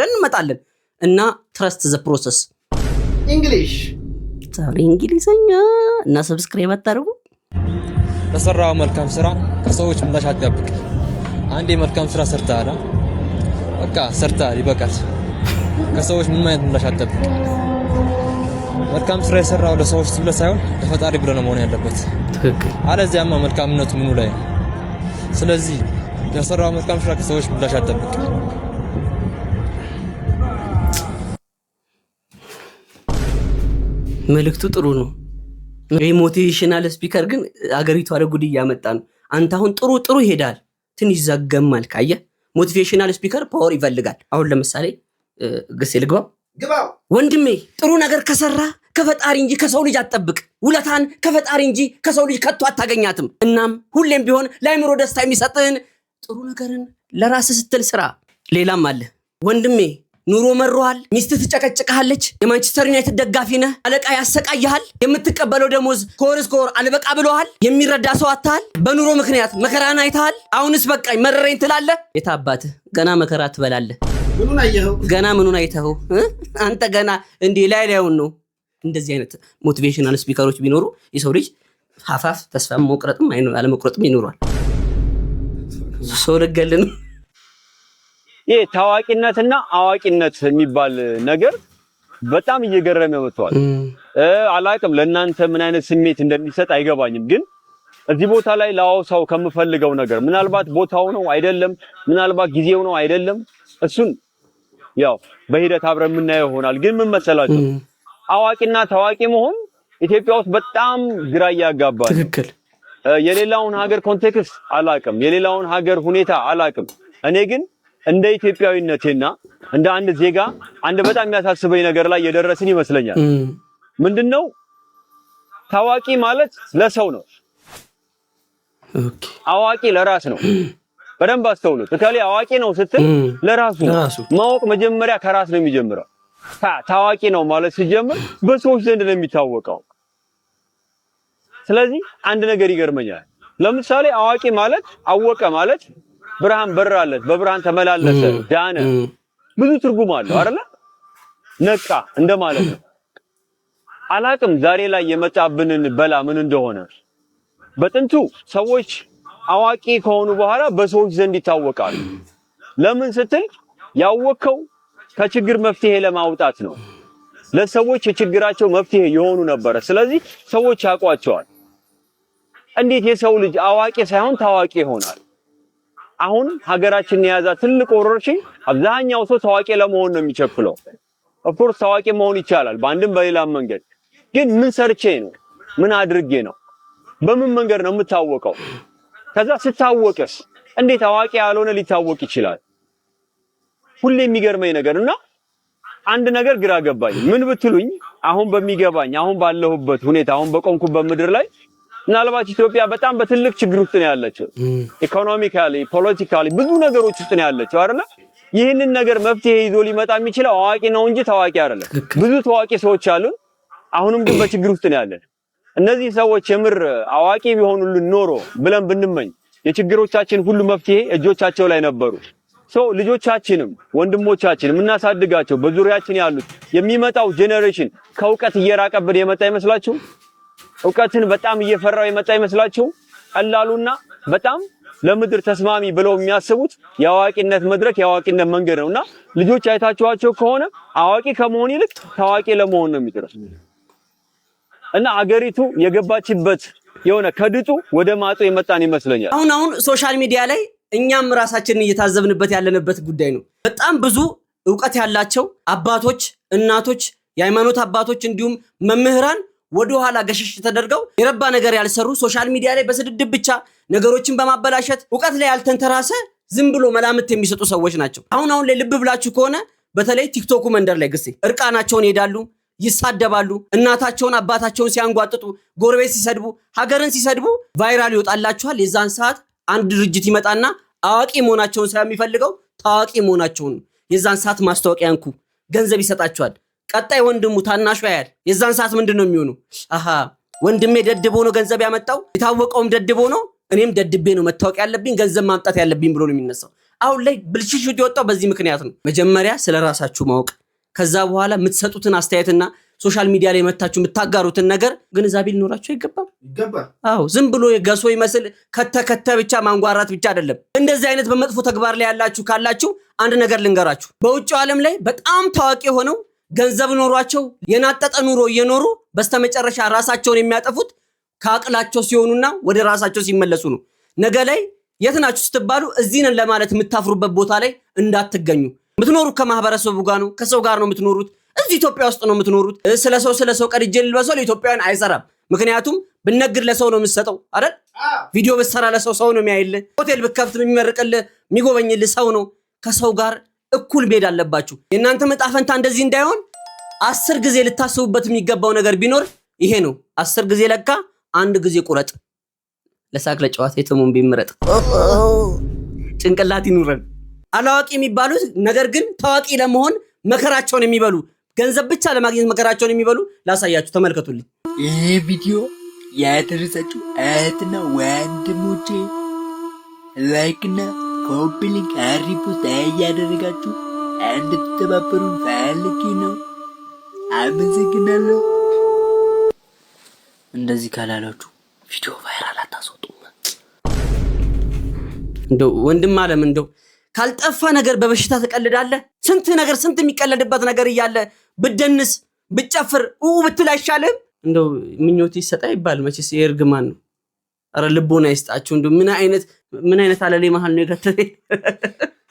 እንመጣለን እና ትረስት ዘ ፕሮሰስ። እንግሊሽ ዛሬ እንግሊዘኛ እና ሰብስክራይብ አታርጉ። ለሰራው መልካም ስራ ከሰዎች ምላሽ አትጠብቅ። አንዴ መልካም ስራ ሰርተሃል፣ በቃ ሰርተሃል፣ ይበቃል። ከሰዎች ምንም አይነት ምላሽ አትጠብቅ። መልካም ስራ የሰራው ለሰዎች ብለህ ሳይሆን ለፈጣሪ ብለህ ነው መሆን ያለበት። ትክክል። አለዚያማ መልካምነቱ ምኑ ላይ ነው? ስለዚህ ለሰራው መልካም ስራ ከሰዎች ምላሽ አትጠብቅ። መልእክቱ ጥሩ ነው። ሞቲቬሽናል ስፒከር ግን አገሪቱ ወደ ጉድ እያመጣ ነው። አንተ አሁን ጥሩ ይሄዳል፣ ትንሽ ዘገማል። ካየ ሞቲቬሽናል ስፒከር ፓወር ይፈልጋል። አሁን ለምሳሌ ግሴ ልግባው ወንድሜ፣ ጥሩ ነገር ከሰራ ከፈጣሪ እንጂ ከሰው ልጅ አትጠብቅ። ውለታን ከፈጣሪ እንጂ ከሰው ልጅ ከቶ አታገኛትም። እናም ሁሌም ቢሆን ለአእምሮ ደስታ የሚሰጥህን ጥሩ ነገርን ለራስህ ስትል ስራ። ሌላም አለ ወንድሜ፣ ኑሮ መሮሃል፣ ሚስትህ ትጨቀጭቅሃለች፣ የማንቸስተር ዩናይትድ ደጋፊ ነህ፣ አለቃ ያሰቃይሃል፣ የምትቀበለው ደሞዝ ከወር እስከ ወር አልበቃ ብሎሃል፣ የሚረዳ ሰው አጥተሃል፣ በኑሮ ምክንያት መከራን አይተሃል። አሁንስ በቃኝ መረረኝ ትላለህ። የታባትህ ገና መከራ ትበላለህ። ምኑን አየኸው? ገና ምኑን አይተኸው? አንተ ገና እንዴ ላይውን ነው። እንደዚህ አይነት ሞቲቬሽናል ስፒከሮች ቢኖሩ የሰው ልጅ ሀፋፍ ተስፋ መቁረጥም አለመቁረጥም ይኖራል። ሰው ልገልን ይሄ ታዋቂነትና አዋቂነት የሚባል ነገር በጣም እየገረመ መጥቷል። አላቅም ለእናንተ ምን አይነት ስሜት እንደሚሰጥ አይገባኝም። ግን እዚህ ቦታ ላይ ላውሳው ከምፈልገው ነገር ምናልባት ቦታው ነው አይደለም፣ ምናልባት ጊዜው ነው አይደለም፣ እሱን ያው በሂደት አብረን የምናየው ይሆናል። ግን ምን መሰላችሁ አዋቂና ታዋቂ መሆን ኢትዮጵያ ውስጥ በጣም ግራ ያጋባል። ትክክል። የሌላውን ሀገር ኮንቴክስት አላቅም፣ የሌላውን ሀገር ሁኔታ አላቅም። እኔ ግን እንደ ኢትዮጵያዊነቴና እንደ አንድ ዜጋ አንድ በጣም የሚያሳስበኝ ነገር ላይ የደረስን ይመስለኛል። ምንድነው? ታዋቂ ማለት ለሰው ነው። አዋቂ ለራስ ነው። በደንብ አስተውሉት። እከሌ አዋቂ ነው ስትል ለራሱ ማወቅ መጀመሪያ ከራስ ነው የሚጀምረው። ታዋቂ ነው ማለት ሲጀምር በሰዎች ዘንድ ነው የሚታወቀው። ስለዚህ አንድ ነገር ይገርመኛል። ለምሳሌ አዋቂ ማለት አወቀ ማለት ብርሃን በራለት፣ በብርሃን ተመላለሰ፣ ዳነ፣ ብዙ ትርጉም አለው አይደል? ነቃ እንደማለት ነው። አላቅም ዛሬ ላይ የመጣብንን በላ ምን እንደሆነ። በጥንቱ ሰዎች አዋቂ ከሆኑ በኋላ በሰዎች ዘንድ ይታወቃሉ። ለምን ስትል ያወቀው ከችግር መፍትሄ ለማውጣት ነው። ለሰዎች የችግራቸው መፍትሄ የሆኑ ነበር። ስለዚህ ሰዎች ያውቋቸዋል። እንዴት የሰው ልጅ አዋቂ ሳይሆን ታዋቂ ይሆናል? አሁን ሀገራችንን የያዛ ትልቅ ወረርሽኝ አብዛኛው ሰው ታዋቂ ለመሆን ነው የሚቸኩለው። ኦፍኮርስ ታዋቂ መሆን ይቻላል በአንድም በሌላም መንገድ። ግን ምን ሰርቼ ነው? ምን አድርጌ ነው? በምን መንገድ ነው የምታወቀው? ከዛ ስታወቅስ እንዴት አዋቂ ያልሆነ ሊታወቅ ይችላል? ሁሌ የሚገርመኝ ነገርና አንድ ነገር ግራ ገባኝ። ምን ብትሉኝ አሁን በሚገባኝ አሁን ባለሁበት ሁኔታ አሁን በቆምኩበት ምድር ላይ ምናልባት ኢትዮጵያ በጣም በትልቅ ችግር ውስጥ ነው ያለችው። ኢኮኖሚካሊ፣ ፖለቲካሊ ብዙ ነገሮች ውስጥ ነው ያለችው አይደል? ይህንን ነገር መፍትሄ ይዞ ሊመጣ የሚችለው አዋቂ ነው እንጂ ታዋቂ አይደለም። ብዙ ታዋቂ ሰዎች አሉ። አሁንም ግን በችግር ውስጥ ነው ያለን። እነዚህ ሰዎች የምር አዋቂ ቢሆኑልን ኖሮ ብለን ብንመኝ የችግሮቻችን ሁሉ መፍትሄ እጆቻቸው ላይ ነበሩ። ልጆቻችንም ወንድሞቻችንም እናሳድጋቸው በዙሪያችን ያሉት የሚመጣው ጄኔሬሽን ከእውቀት እየራቀብን የመጣ ይመስላችሁ? እውቀትን በጣም እየፈራው የመጣ ይመስላችሁ? ቀላሉና በጣም ለምድር ተስማሚ ብለው የሚያስቡት የአዋቂነት መድረክ የአዋቂነት መንገድ ነውና ልጆች አይታችኋቸው ከሆነ አዋቂ ከመሆን ይልቅ ታዋቂ ለመሆን ነው የሚጥሩት። እና አገሪቱ የገባችበት የሆነ ከድጡ ወደ ማጡ የመጣን ይመስለኛል። አሁን ሶሻል ሚዲያ ላይ እኛም ራሳችንን እየታዘብንበት ያለንበት ጉዳይ ነው። በጣም ብዙ ዕውቀት ያላቸው አባቶች፣ እናቶች፣ የሃይማኖት አባቶች እንዲሁም መምህራን ወደ ኋላ ገሸሽ ተደርገው የረባ ነገር ያልሰሩ ሶሻል ሚዲያ ላይ በስድድብ ብቻ ነገሮችን በማበላሸት ዕውቀት ላይ ያልተንተራሰ ዝም ብሎ መላምት የሚሰጡ ሰዎች ናቸው። አሁን ላይ ልብ ብላችሁ ከሆነ በተለይ ቲክቶክ መንደር ላይ ግሴ እርቃናቸውን ይሄዳሉ፣ ይሳደባሉ፣ እናታቸውን አባታቸውን ሲያንጓጥጡ፣ ጎረቤት ሲሰድቡ፣ ሀገርን ሲሰድቡ ቫይራል ይወጣላችኋል። የዛን ሰዓት አንድ ድርጅት ይመጣና አዋቂ መሆናቸውን ስለሚፈልገው ታዋቂ መሆናቸውን የዛን ሰዓት ማስታወቂያ እንኩ ገንዘብ ይሰጣቸዋል። ቀጣይ ወንድሙ ታናሹ ያያል። የዛን ሰዓት ምንድነው የሚሆኑ? አሃ ወንድሜ ደድቦ ነው ገንዘብ ያመጣው፣ የታወቀውም ደድቦ ነው፣ እኔም ደድቤ ነው መታወቅ ያለብኝ ገንዘብ ማምጣት ያለብኝ ብሎ ነው የሚነሳው። አሁን ላይ ብልሽሽት የወጣው በዚህ ምክንያት ነው። መጀመሪያ ስለራሳችሁ ማወቅ፣ ከዛ በኋላ የምትሰጡትን አስተያየትና ሶሻል ሚዲያ ላይ መታችሁ የምታጋሩትን ነገር ግንዛቤ ሊኖራችሁ ይገባል። ዝም ብሎ የገሶ ይመስል ከተከተ ብቻ ማንጓራት ብቻ አይደለም። እንደዚህ አይነት በመጥፎ ተግባር ላይ ያላችሁ ካላችሁ አንድ ነገር ልንገራችሁ። በውጭው ዓለም ላይ በጣም ታዋቂ ሆነው ገንዘብ ኖሯቸው የናጠጠ ኑሮ እየኖሩ በስተመጨረሻ ራሳቸውን የሚያጠፉት ከአቅላቸው ሲሆኑና ወደ ራሳቸው ሲመለሱ ነው። ነገ ላይ የት ናችሁ ስትባሉ እዚህ ነን ለማለት የምታፍሩበት ቦታ ላይ እንዳትገኙ። የምትኖሩት ከማህበረሰቡ ጋር ነው፣ ከሰው ጋር ነው የምትኖሩት። እዚህ ኢትዮጵያ ውስጥ ነው የምትኖሩት። ስለሰው ቀድጄ ልበሰው ለኢትዮጵያውያን አይሰራም። ምክንያቱም ብነግድ ለሰው ነው የምትሰጠው አይደል? ቪዲዮ ብትሰራ ለሰው ነው የሚያይልህ። ሆቴል ብትከፍት የሚመርቅልህ የሚጎበኝልህ ሰው ነው። ከሰው ጋር እኩል መሄድ አለባችሁ። የእናንተ መጣፈንታ እንደዚህ እንዳይሆን 10 ጊዜ ልታስቡበት የሚገባው ነገር ቢኖር ይሄ ነው። 10 ጊዜ ለካ 1 ጊዜ ቁረጥ። ለሳቅ ለጨዋታ የተሞን ቢመረጥ ጭንቅላት ይኑረን። አላዋቂ የሚባሉት ነገር ግን ታዋቂ ለመሆን መከራቸውን የሚበሉ ገንዘብ ብቻ ለማግኘት መከራቸውን የሚበሉ ላሳያችሁ፣ ተመልከቱልኝ። ይህ ቪዲዮ ያደረሳችሁ እህትና ወንድሞቼ ላይክና ኮፒ ሊንክ ሪፖስት እያደረጋችሁ እንድትተባበሩን ፈልጌ ነው። አመሰግናለሁ። እንደዚህ ካላላችሁ ቪዲዮ ቫይራል አታስወጡም። እንደው ወንድም አለም እንደው ካልጠፋ ነገር በበሽታ ተቀልዳለህ። ስንት ነገር ስንት የሚቀለድበት ነገር እያለ ብደንስ ብጨፍር ብትል አይሻልም? እንደው ምኞት ይሰጣ ይባል መቼስ የእርግማን ነው። አረ ልቦና ይስጣችሁ። እንደው ምን አይነት አለሌ መሃል ነው የከተተኝ።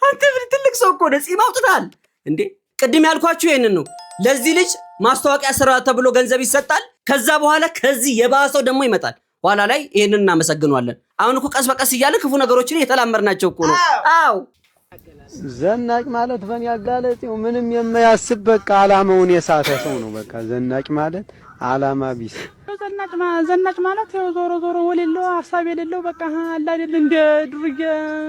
አንተ ትልቅ ሰው እኮ ነህ፣ ጺም አውጥተሃል እንዴ? ቅድም ያልኳችሁ ይሄንን ነው። ለዚህ ልጅ ማስተዋቂያ ስራ ተብሎ ገንዘብ ይሰጣል። ከዛ በኋላ ከዚህ የባሰው ደግሞ ይመጣል። ኋላ ላይ ይሄንን እናመሰግናለን። አሁን እኮ ቀስ በቀስ እያለ ክፉ ነገሮችን የተላመርናቸው እኮ ነው። አዎ ዘናጭ ማለት በእኔ አጋለጤው ምንም የማያስብ በቃ አላማውን የሳተ ሰው ነው። በቃ ዘናጭ ማለት አላማ ቢስ ዘናጭ ማለት ያው ዞሮ ዞሮ ወሌለው ሐሳብ የሌለው በቃ አላ አይደል እንደ ዱርዬ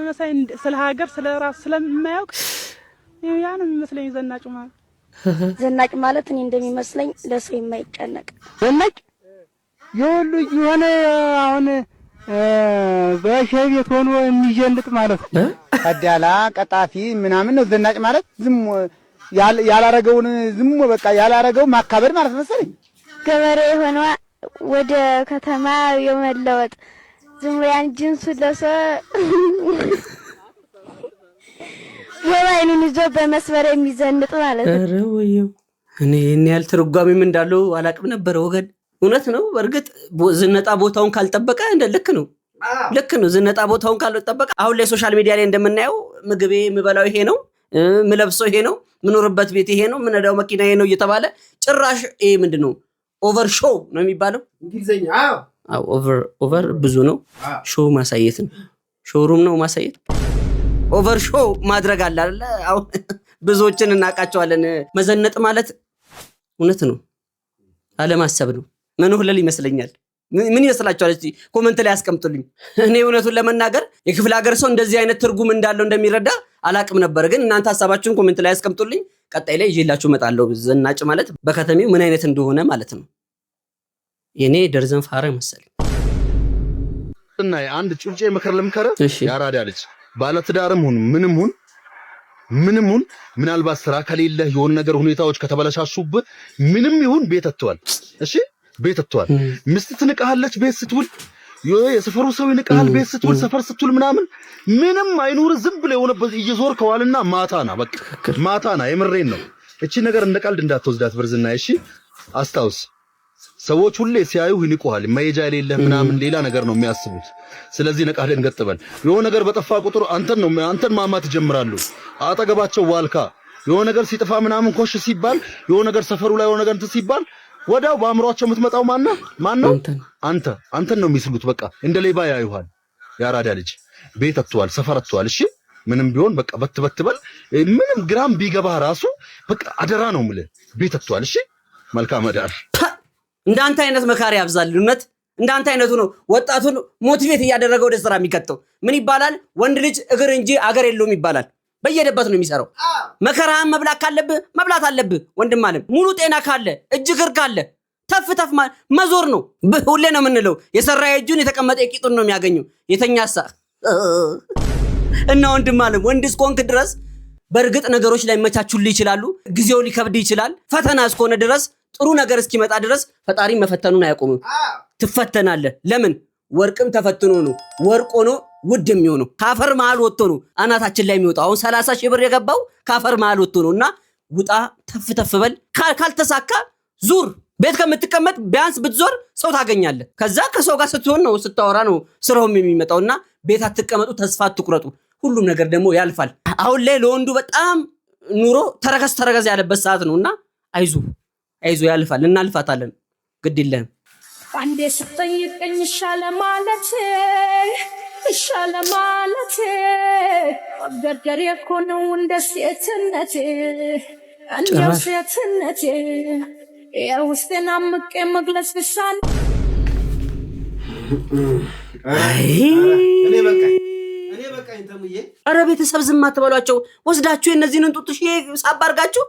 መሳይ ስለ ሀገር ስለ ራስ ስለማያውቅ ያ ነው የሚመስለኝ ዘናጭ ማለት። ዘናጭ ማለት እኔ እንደሚመስለኝ ለሰው የማይጨነቅ ዘናጭ የሁሉ የሆነ አሁን በሸቤት ሆኖ የሚጀልጥ ማለት ነው። ቀዳላ ቀጣፊ ምናምን ነው ዘናጭ ማለት። ዝም ያላረገውን ዝም በቃ ያላረገው ማካበድ ማለት መሰለኝ። ገበሬ ሆኖ ወደ ከተማ የመለወጥ ዝም ያን ጅንሱ ለሰ ወይኑን ይዞ በመስመር የሚዘንጥ ማለት ነው። ኧረ ወየው እኔ እኔ ያል ትርጓሜም እንዳለው አላቅም ነበር ወገን። እውነት ነው። በርግጥ ዝነጣ ቦታውን ካልጠበቀ እንደ ልክ ነው። ዝነጣ ቦታውን ካልጠበቀ አሁን ላይ ሶሻል ሚዲያ ላይ እንደምናየው ምግቤ የምበላው ይሄ ነው፣ ምለብሰው ይሄ ነው፣ ምኖርበት ቤት ይሄ ነው፣ ምነዳው መኪና ይሄ ነው እየተባለ ጭራሽ ይሄ ምንድነው ኦቨር ሾው ነው የሚባለው እንግሊዘኛ። አዎ ኦቨር ብዙ ነው፣ ሾው ማሳየት ነው፣ ሾሩም ነው ማሳየት። ኦቨር ሾው ማድረግ አለ አይደል? አሁን ብዙዎችን እናቃቸዋለን። መዘነጥ ማለት እውነት ነው አለማሰብ ነው። ምን ሁለል ይመስለኛል። ምን ይመስላችኋል? እስቲ ኮሜንት ላይ አስቀምጡልኝ። እኔ እውነቱን ለመናገር የክፍለ ሀገር ሰው እንደዚህ አይነት ትርጉም እንዳለው እንደሚረዳ አላቅም ነበር። ግን እናንተ ሐሳባችሁን ኮሜንት ላይ አስቀምጡልኝ። ቀጣይ ላይ ይዤላችሁ እመጣለሁ። ዘናጭ ማለት በከተሜው ምን አይነት እንደሆነ ማለት ነው። የኔ ደርዘን ፋራ መሰለኝ እና አንድ ጩጬ ምክር ልምከረ ያራዳ ልጅ ባለትዳርም ሁን ምንም ሁን ምናልባት ስራ ከሌለ የሆነ ነገር ሁኔታዎች ከተበላሻሹብህ ምንም ይሁን ቤት አጥቷል። እሺ ቤት አጥቷል። ሚስት ትንቀሃለች ቤት ስትውል፣ የሰፈሩ ሰው ይንቀሃል ቤት ስትውል፣ ሰፈር ስትውል ምንም አይኑር። ዝም ብለህ የሆነበት እየዞር ከዋልና ማታና በቃ ማታና የምሬን ነው። እቺ ነገር እንደ ቀልድ እንዳትወስዳት ብርዝና። እሺ አስታውስ፣ ሰዎች ሁሌ ሲያዩ ይንቁሃል። መሄጃ የሌለህ ሌላ ነገር ነው የሚያስቡት። ስለዚህ ነቃ ደንገጥ በል። የሆነ ነገር በጠፋ ቁጥር አንተን ማማት ይጀምራሉ። አጠገባቸው ዋልካ የሆነ ነገር ሲጠፋ ኮሽ ሲባል የሆነ ነገር ሰፈሩ ላይ የሆነ ነገር ሲባል ወዳው በአእምሯቸው የምትመጣው ማን ነው? አንተን ነው የሚስሉት። በቃ እንደ ሌባ ያዩሃል። ያራዳ ልጅ ቤት አጥቷል፣ ሰፈር አጥቷል። እሺ ምንም ቢሆን በቃ በትበል። ምንም ግራም ቢገባ ራሱ በቃ አደራ ነው የምልህ። ቤት አጥቷል። እሺ መልካም አዳር። እንዳንተ አይነት መካሪ ያብዛል። እውነት እንዳንተ አይነቱ ነው ወጣቱን ሞቲቬት እያደረገ ወደ ስራ የሚከተው። ምን ይባላል? ወንድ ልጅ እግር እንጂ አገር የለውም ይባላል። በየደበት ነው የሚሰራው። መከራህን መብላት ካለብህ መብላት አለብህ ወንድም አለ። ሙሉ ጤና ካለ እጅ እግር ካለ ተፍ መዞር ነው። ሁሌ ነው የምንለው የሰራ እጁን የተቀመጠ ቂጡን ነው የሚያገኘው። የተኛሳ እና ወንድም አለ ወንድ እስኮንክ ድረስ በእርግጥ ነገሮች ላይ መቻቹልህ ይችላሉ። ጊዜው ሊከብድ ይችላል። ፈተና እስከሆነ ድረስ ጥሩ ነገር እስኪመጣ ድረስ ፈጣሪ መፈተኑን አያቆምም። ትፈተናለህ። ለምን? ወርቅም ተፈትኖ ነው ወርቅ ሆኖ ውድ የሚሆነው። ካፈር መሃል ወጥቶ ነው አናታችን ላይ የሚወጣው። አሁን 30 ሺህ ብር የገባው ካፈር መሃል ወጥቶ ነውና ውጣ፣ ተፍ በል። ካልተሳካ ዙር። ቤት ከምትቀመጥ ቢያንስ ብትዞር ሰው ታገኛለህ። ከዛ ከሰው ጋር ስትሆን ነው ስታወራ ነው ስራውም የሚመጣውና ቤት አትቀመጡ፣ ተስፋ አትቁረጡ። ሁሉም ነገር ደግሞ ያልፋል። አሁን ላይ ለወንዱ በጣም ኑሮ ተረገዝ ያለበት ሰዓት ነውና አይዞ ያልፋል። እናልፋታለን። ግድ የለህም። አንዴ ስትጠይቀኝ ይሻለ ማለት ገርገር እኮ ነው እንደ ሴትነቴ እንደው ሴትነቴ የውስጤን አምቄ መግለጽ ብሻል። እኔ በቃ እንተሙዬ። ኧረ ቤተሰብ ዝም አትበሏቸው። ወስዳችሁ የእነዚህን እንጡጥሽ ሳብ አድርጋችሁ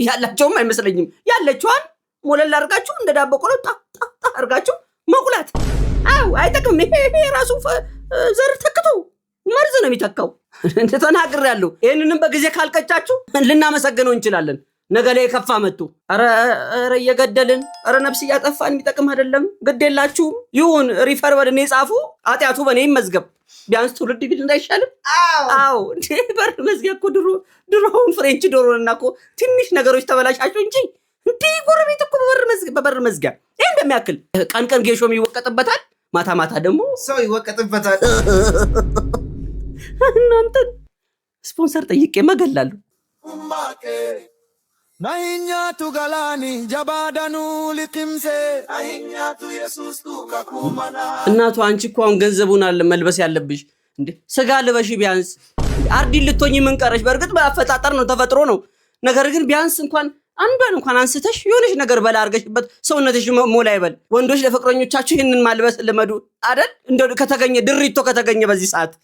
ያላቸውም አይመስለኝም ያለችዋን ሞለል አድርጋችሁ እንደ ዳቦ ቆሎ ጣ አድርጋችሁ መቁላት። አው አይጠቅም። ይሄ ራሱ ዘር ተክቶ መርዝ ነው የሚተካው። ተናግሬያለሁ። ይሄንንም በጊዜ ካልቀጫችሁ ልናመሰግነው እንችላለን። ነገ ላይ ከፋ መጡ። ኧረ እየገደልን ነፍስ እያጠፋን የሚጠቅም አይደለም። ግድ የላችሁም። ይሁን ሪፈር በደኔ ጻፉ። ኃጢአቱ በኔ ይመዝገብ። ቢያንስ ትውልድ ቢል እንዳይሻልም። አዎ እንዴ በር መዝጊያ እኮ ድሮውን ፍሬንች ዶሮና እኮ ትንሽ ነገሮች ተበላሻቸው እንጂ እንዴ ጎረቤት እኮ በበር መዝጊያ ይሄ እንደሚያክል ቀን ጌሾም ይወቀጥበታል፣ ማታ ደግሞ ሰው ይወቀጥበታል። እናንተ ስፖንሰር ጠይቄ መገላሉ። Nahinyatu galani jabadanu likimse nahinyatu yesus tukakumana እናቱ አንቺ እኮ አሁን ገንዘቡን አለ መልበስ ያለብሽ እንዴ ስጋ ልበሽ ቢያንስ አርዲ ልትሆኚ ምን ቀረሽ በርግጥ በአፈጣጠር ነው ተፈጥሮ ነው ነገር ግን ቢያንስ እንኳን አንዷን እንኳን አንስተሽ የሆነሽ ነገር በላ አርገሽበት ሰውነትሽ ሞላ ይበል ወንዶች ለፍቅረኞቻችሁ ይሄንን ማልበስ ልመዱ አይደል እንደው ከተገኘ ድሪቶ ከተገኘ በዚህ ሰዓት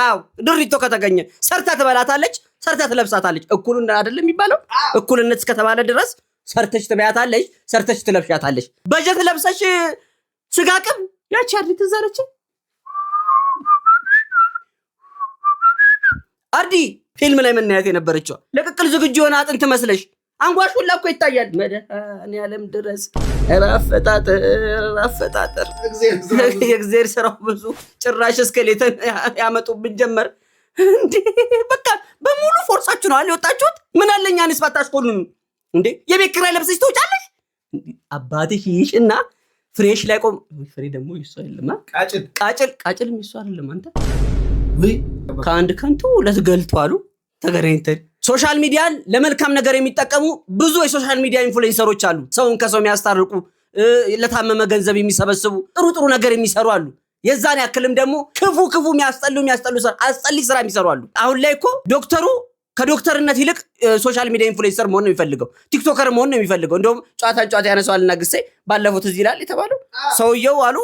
አው ድሪቶ ከተገኘ ሰርታ ትበላታለች ሰርታ ትለብሳታለች እኩሉን አይደለም የሚባለው እኩልነት እስከተባለ ድረስ ሰርተሽ ትበያታለሽ ሰርተሽ ትለብሻታለሽ በጀት ለብሰሽ ስጋቅም ያቺ አርዲ ትዘረች አርዲ ፊልም ላይ መናየት የነበረችው ለቅቅል ዝግጁ ሆነ አጥንት መስለሽ አንጓሽ ሁላ እኮ ይታያል መድኃኔ ዓለም ድረስ አፈጣጠር እግዚአብሔር ስራው ብዙ ጭራሽ እስከሌተን ያመጡብን ጀመር እንዴ በቃ በሙሉ ፎርሳችሁ ነው አልወጣችሁት ምን አለኛ ንስፋታሽ ኮሉን እንዴ የቤት ኪራይ ለብሰሽ ትወጫለሽ አባትሽ ይሽና ፍሬሽ ላይ ቆም ፍሬ ደግሞ ይሷልማ ቃጭል ይሷል አይደለም አንተ ወይ ከአንድ ከንቱ ለትገልቷሉ ተገረኝተን ሶሻል ሚዲያን ለመልካም ነገር የሚጠቀሙ ብዙ የሶሻል ሚዲያ ኢንፍሉዌንሰሮች አሉ ሰውን ከሰው የሚያስታርቁ ለታመመ ገንዘብ የሚሰበስቡ ጥሩ ነገር የሚሰሩ አሉ የዛን ያክልም ደግሞ ክፉ የሚያስጠሉ አስጠሊ ስራ የሚሰሩ አሉ አሁን ላይ እኮ ዶክተሩ ከዶክተርነት ይልቅ ሶሻል ሚዲያ ኢንፍሉዌንሰር መሆን ነው የሚፈልገው ቲክቶከር መሆን ነው የሚፈልገው እንደውም ጫታ ያነሳዋልና ግሴ ባለፈው ትዝ ይላል የተባለው ሰውየው አሉ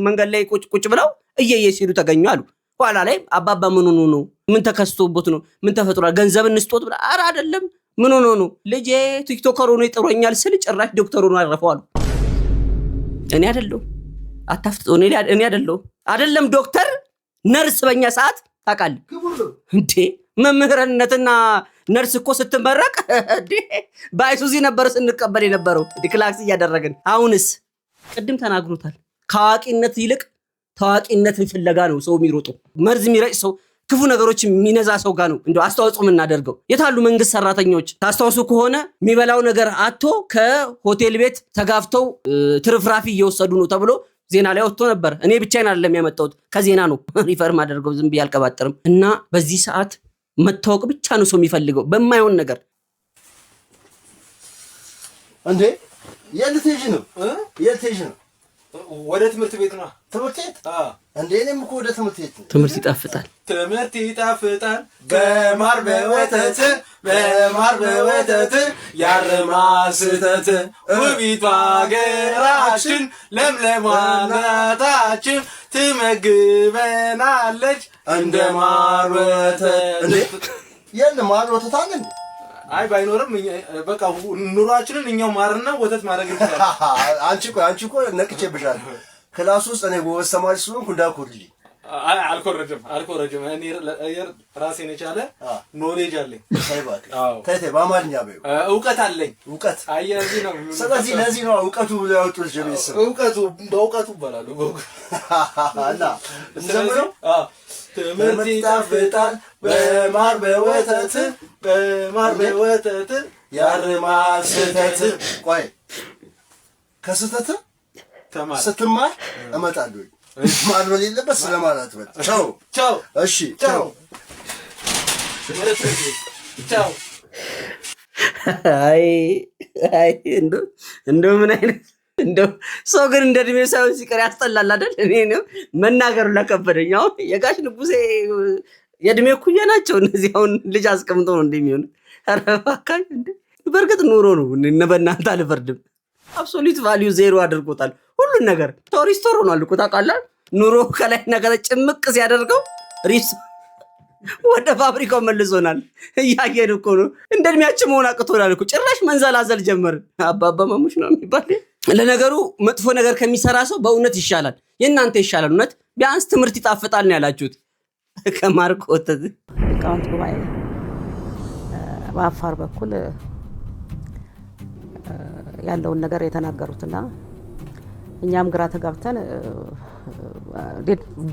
መንገድ ላይ ቁጭ ብለው እየየ ሲሉ ተገኙ አሉ ኋላ ላይ አባባ ምን ሆኖ ነው ምን ተከስቶበት ነው ምን ተፈጥሯል ገንዘብ እንስጦት ብላ አራ አይደለም ምን ሆኖ ነው ልጄ ቲክቶከር ሆኖ ይጥሮኛል ስል ጭራሽ ዶክተር ሆኖ አረፈው አሉ እኔ አይደለም አታፍጥጦ እኔ አይደለም ዶክተር ነርስ በእኛ ሰዓት ታቃል እንዴ መምህርነትና ነርስ እኮ ስትመረቅ እንዴ ባይሱዚ ነበር ስንቀበል የነበረው ዲክላክስ እያደረግን አሁንስ ቅድም ተናግሮታል ከአዋቂነት ይልቅ ታዋቂነትን ፍለጋ ነው ሰው የሚሮጡ መርዝ የሚረጭ ሰው ክፉ ነገሮች የሚነዛ ሰው ጋር ነው እንደው አስተዋጽኦ የምናደርገው የታሉ መንግስት ሰራተኞች ታስተዋሱ ከሆነ የሚበላው ነገር አጥቶ ከሆቴል ቤት ተጋፍተው ትርፍራፊ እየወሰዱ ነው ተብሎ ዜና ላይ ወጥቶ ነበር እኔ ብቻዬን አይደለም ያመጣሁት ከዜና ነው ሪፈር ማደርገው ዝም ብዬ አልቀባጥርም እና በዚህ ሰዓት መታወቅ ብቻ ነው ሰው የሚፈልገው በማይሆን ነገር እንዴ የልትሄጂ ነው ወደ ትምህርት ቤት ነው ትምህርት ቤት እንዴ እኔም እኮ ወደ ትምህርት ቤት ትምህርት ይጣፍጣል በማር በወተት ያርማል ስተት ውቢቷ ሀገራችን ለምለሟ እናታችን ትመግበናለች እንደ ማር ወተት እንዴ ማር ወተት አለ አይ ባይኖርም በቃ ኑሯችንን እኛው ማርና ወተት ማድረግ እንችላለን አንቺ እኮ ነቅቼብሻለሁ ክላስ ውስጥ እኔ ጎበዝ ተማሪ ስለሆንኩ እንዳልኮርጂ አይ አልኮረጅም እኔ ራሴን የቻለ ኖሌጅ አለኝ ሳይባክ ታይቴ በአማርኛ በይው እውቀት አለኝ እውቀት አየዚህ ነው ስለዚህ ለዚህ ነው እውቀቱ ያወጡት ጀቤስ በእውቀቱ ይባላሉ እና እንደዚህ ትምህርት ይጣፍጣል በማር በወተት ያርማል ስተት ቆይ ከስተት ስትማር እመጣለሁ ማድረግ የለበት ስለማለት በል ቻው እሺ ቻው አይ እንደው ምን አይነት እንደው ሰው ግን እንደ እድሜ ሳይሆን ሲቀር ያስጠላል አይደል እኔ ነው መናገሩ ለከበደኝ አሁን የጋሽ ንጉሴ የእድሜ ኩያ ናቸው እነዚህ አሁን ልጅ አስቀምጦ ነው እንደሚሆን ኧረ እባክህ እንዴ በርግጥ ኑሮ ነው እነ በእናንተ አልፈርድም አብሶሉት ቫልዩ ዜሮ አድርጎታል ሁሉን ነገር ቶሪስቶር ሆኗል እኮ ታውቃለህ ኑሮ ከላይ ነገር ጭምቅ ሲያደርገው ሪስ ወደ ፋብሪካው መልሶናል እያየን እኮ ነው እንደ እድሜያችን መሆን አቅቶናል እኮ ጭራሽ መንዘላዘል ጀመርን አባባ ማሙሽ ነው የሚባል ለነገሩ መጥፎ ነገር ከሚሰራ ሰው በእውነት ይሻላል የእናንተ ይሻላል እውነት ቢያንስ ትምህርት ይጣፍጣል ነው ያላችሁት ከማርቆት ቃውንት ጉባኤ በአፋር በኩል ያለውን ነገር የተናገሩትና እኛም ግራ ተጋብተን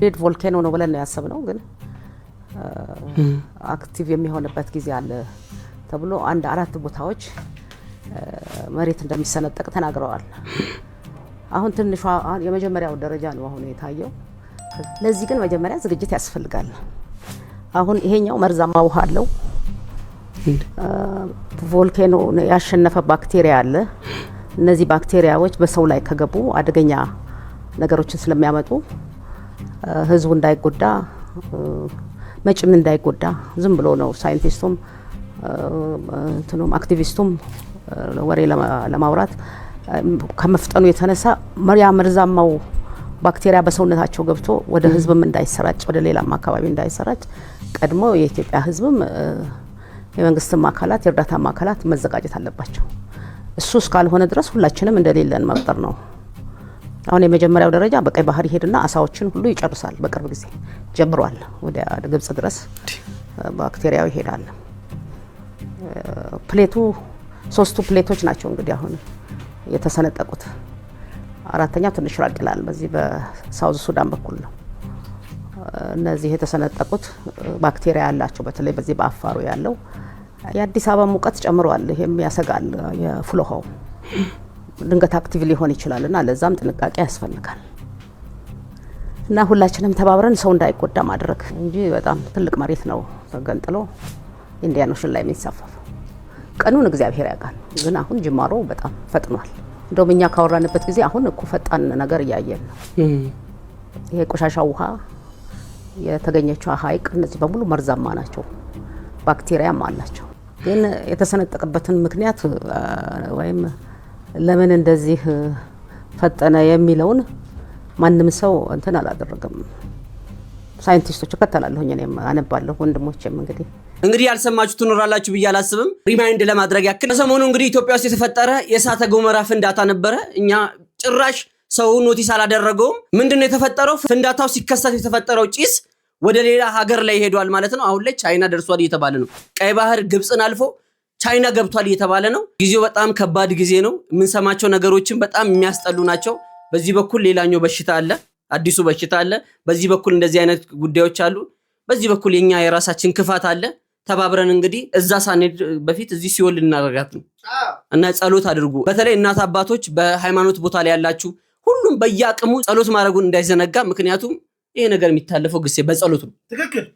ዴድ ቮልኬኖ ነው ብለን ነው ያሰብነው ግን አክቲቭ የሚሆንበት ጊዜ አለ ተብሎ አንድ 4 ቦታዎች መሬት እንደሚሰነጠቅ ተናግረዋል አሁን ትንሿ የመጀመሪያው ደረጃ ነው አሁን የታየው ለዚህ ግን መጀመሪያ ዝግጅት ያስፈልጋል አሁን ይሄኛው መርዛማ ውሃ አለው ቮልኬኖ ያሸነፈ ባክቴሪያ አለ። እነዚህ ባክቴሪያዎች በሰው ላይ ከገቡ አደገኛ ነገሮችን ስለሚያመጡ ህዝቡ እንዳይጎዳ መጭም እንዳይጎዳ ዝም ብሎ ነው ሳይንቲስቱም እንትኑም አክቲቪስቱም ወሬ ለማውራት ከመፍጠኑ የተነሳ ያ መርዛማው ባክቴሪያ በሰውነታቸው ገብቶ ወደ ህዝብም እንዳይሰራጭ ወደ ሌላም አካባቢ እንዳይሰራጭ ቀድሞ የኢትዮጵያ ህዝብም የመንግስትም አካላት የእርዳታም አካላት መዘጋጀት አለባቸው። እሱ እስካልሆነ ድረስ ሁላችንም እንደሌለን መቁጠር ነው። አሁን የመጀመሪያው ደረጃ በቀይ ባህር ይሄድና አሳዎችን ሁሉ ይጨርሳል። በቅርብ ጊዜ ጀምሯል። ወደ ግብጽ ድረስ ባክቴሪያው ይሄዳል። ፕሌቱ 3ቱ ፕሌቶች ናቸው እንግዲህ አሁን የተሰነጠቁት። አራተኛው ትንሽ ራቅ ይላል። በዚህ በሳውዝ ሱዳን በኩል ነው። እነዚህ የተሰነጠቁት ባክቴሪያ ያላቸው በተለይ በዚህ በአፋሩ ያለው የአዲስ አበባ ሙቀት ጨምሯል። ይሄም ያሰጋል። የፍሎሃው ድንገት አክቲቭ ሊሆን ይችላልና ለዛም ጥንቃቄ ያስፈልጋል። እና ሁላችንም ተባብረን ሰው እንዳይጎዳ ማድረግ እንጂ በጣም ትልቅ መሬት ነው ተገንጥሎ ኢንዲያን ኦሽን ላይ የሚንሳፈፈው። ቀኑን እግዚአብሔር ያውቃል። ግን አሁን ጅማሮ በጣም ፈጥኗል። እንደውም እኛ ካወራንበት ጊዜ አሁን እኮ ፈጣን ነገር እያየን ነው። ይሄ ቆሻሻ ውሃ የተገኘችው ሀይቅ እነዚህ በሙሉ መርዛማ ናቸው፣ ባክቴሪያም አላቸው። ግን የተሰነጠቀበትን ምክንያት ወይም ለምን እንደዚህ ፈጠነ የሚለውን ማንም ሰው እንትን አላደረገም። ሳይንቲስቶች ከተላለሁ እኔም አነባለሁ። ወንድሞቼም እንግዲህ ያልሰማችሁ ትኖራላችሁ ብዬ አላስብም። ሪማይንድ ለማድረግ ያክል ሰሞኑ እንግዲህ ኢትዮጵያ ውስጥ የተፈጠረ የእሳተ ገሞራ ፍንዳታ ነበረ። እኛ ጭራሽ ሰው ኖቲስ አላደረገውም። ምንድነው የተፈጠረው? ፍንዳታው ሲከሰት የተፈጠረው ጭስ ወደ ሌላ ሀገር ላይ ሄዷል ማለት ነው። አሁን ላይ ቻይና ደርሷል እየተባለ ነው። ቀይ ባህር ግብጽን አልፎ ቻይና ገብቷል እየተባለ ነው። ጊዜው በጣም ከባድ ጊዜ ነው። የምንሰማቸው ነገሮችን በጣም የሚያስጠሉ ናቸው። በዚህ በኩል ሌላኛው በሽታ አለ፣ አዲሱ በሽታ አለ። በዚህ በኩል እንደዚህ አይነት ጉዳዮች አሉ። በዚህ በኩል የኛ የራሳችን ክፋት አለ። ተባብረን እንግዲህ እዛ ሳንሄድ በፊት እዚህ ሲኦል ልናረጋት ነው እና ጸሎት አድርጉ። በተለይ እናት አባቶች፣ በሃይማኖት ቦታ ላይ ያላችሁ ሁሉም በየአቅሙ ጸሎት ማድረጉን እንዳይዘነጋ። ምክንያቱም ይሄ ነገር የሚታለፈው ግሴ በጸሎት ነው። ትክክል።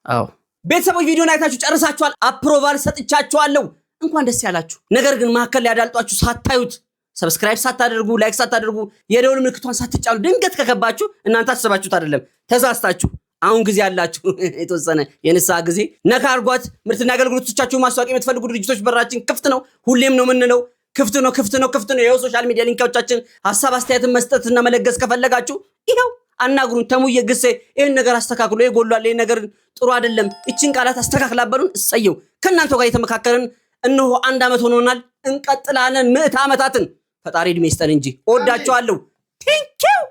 አዎ ቤተሰቦች ቪዲዮን አይታችሁ ጨርሳችኋል። አፕሮቫል ሰጥቻችኋለሁ። እንኳን ደስ ያላችሁ። ነገር ግን መሀከል ላይ ያዳልጧችሁ ሳታዩት ሰብስክራይብ ሳታደርጉ ላይክ ሳታደርጉ የደወል ምልክቷን ሳትጫኑ ድንገት ከገባችሁ እናንተ አስባችሁት አይደለም፣ ተሳስታችሁ። አሁን ጊዜ አላችሁ፣ የተወሰነ የንስሐ ጊዜ። ነካ አድርጓት። ምርትና አገልግሎቶቻችሁ ማስታወቂያ የምትፈልጉ ድርጅቶች በራችን ክፍት ነው። ሁሌም ነው የምንለው ክፍት ነው፣ ክፍት ነው፣ ክፍት ነው። ይኸው ሶሻል ሚዲያ ሊንኮቻችን ሀሳብ አስተያየትን መስጠትና መለገስ ከፈለጋችሁ ይኸው አናግሩን። ተሙዬ ግሴ ይሄን ነገር አስተካክሎ ይጎሏል፣ ይሄን ነገር ጥሩ አይደለም፣ እቺን ቃላት አስተካክላበሉን። እሰየው። ከእናንተ ጋር የተመካከረን እነሆ 1 ዓመት ሆኖናል። እንቀጥላለን 100 ዓመታትን። ፈጣሪ እድሜ ይስጠን እንጂ። እወዳችኋለሁ። ቴንኪው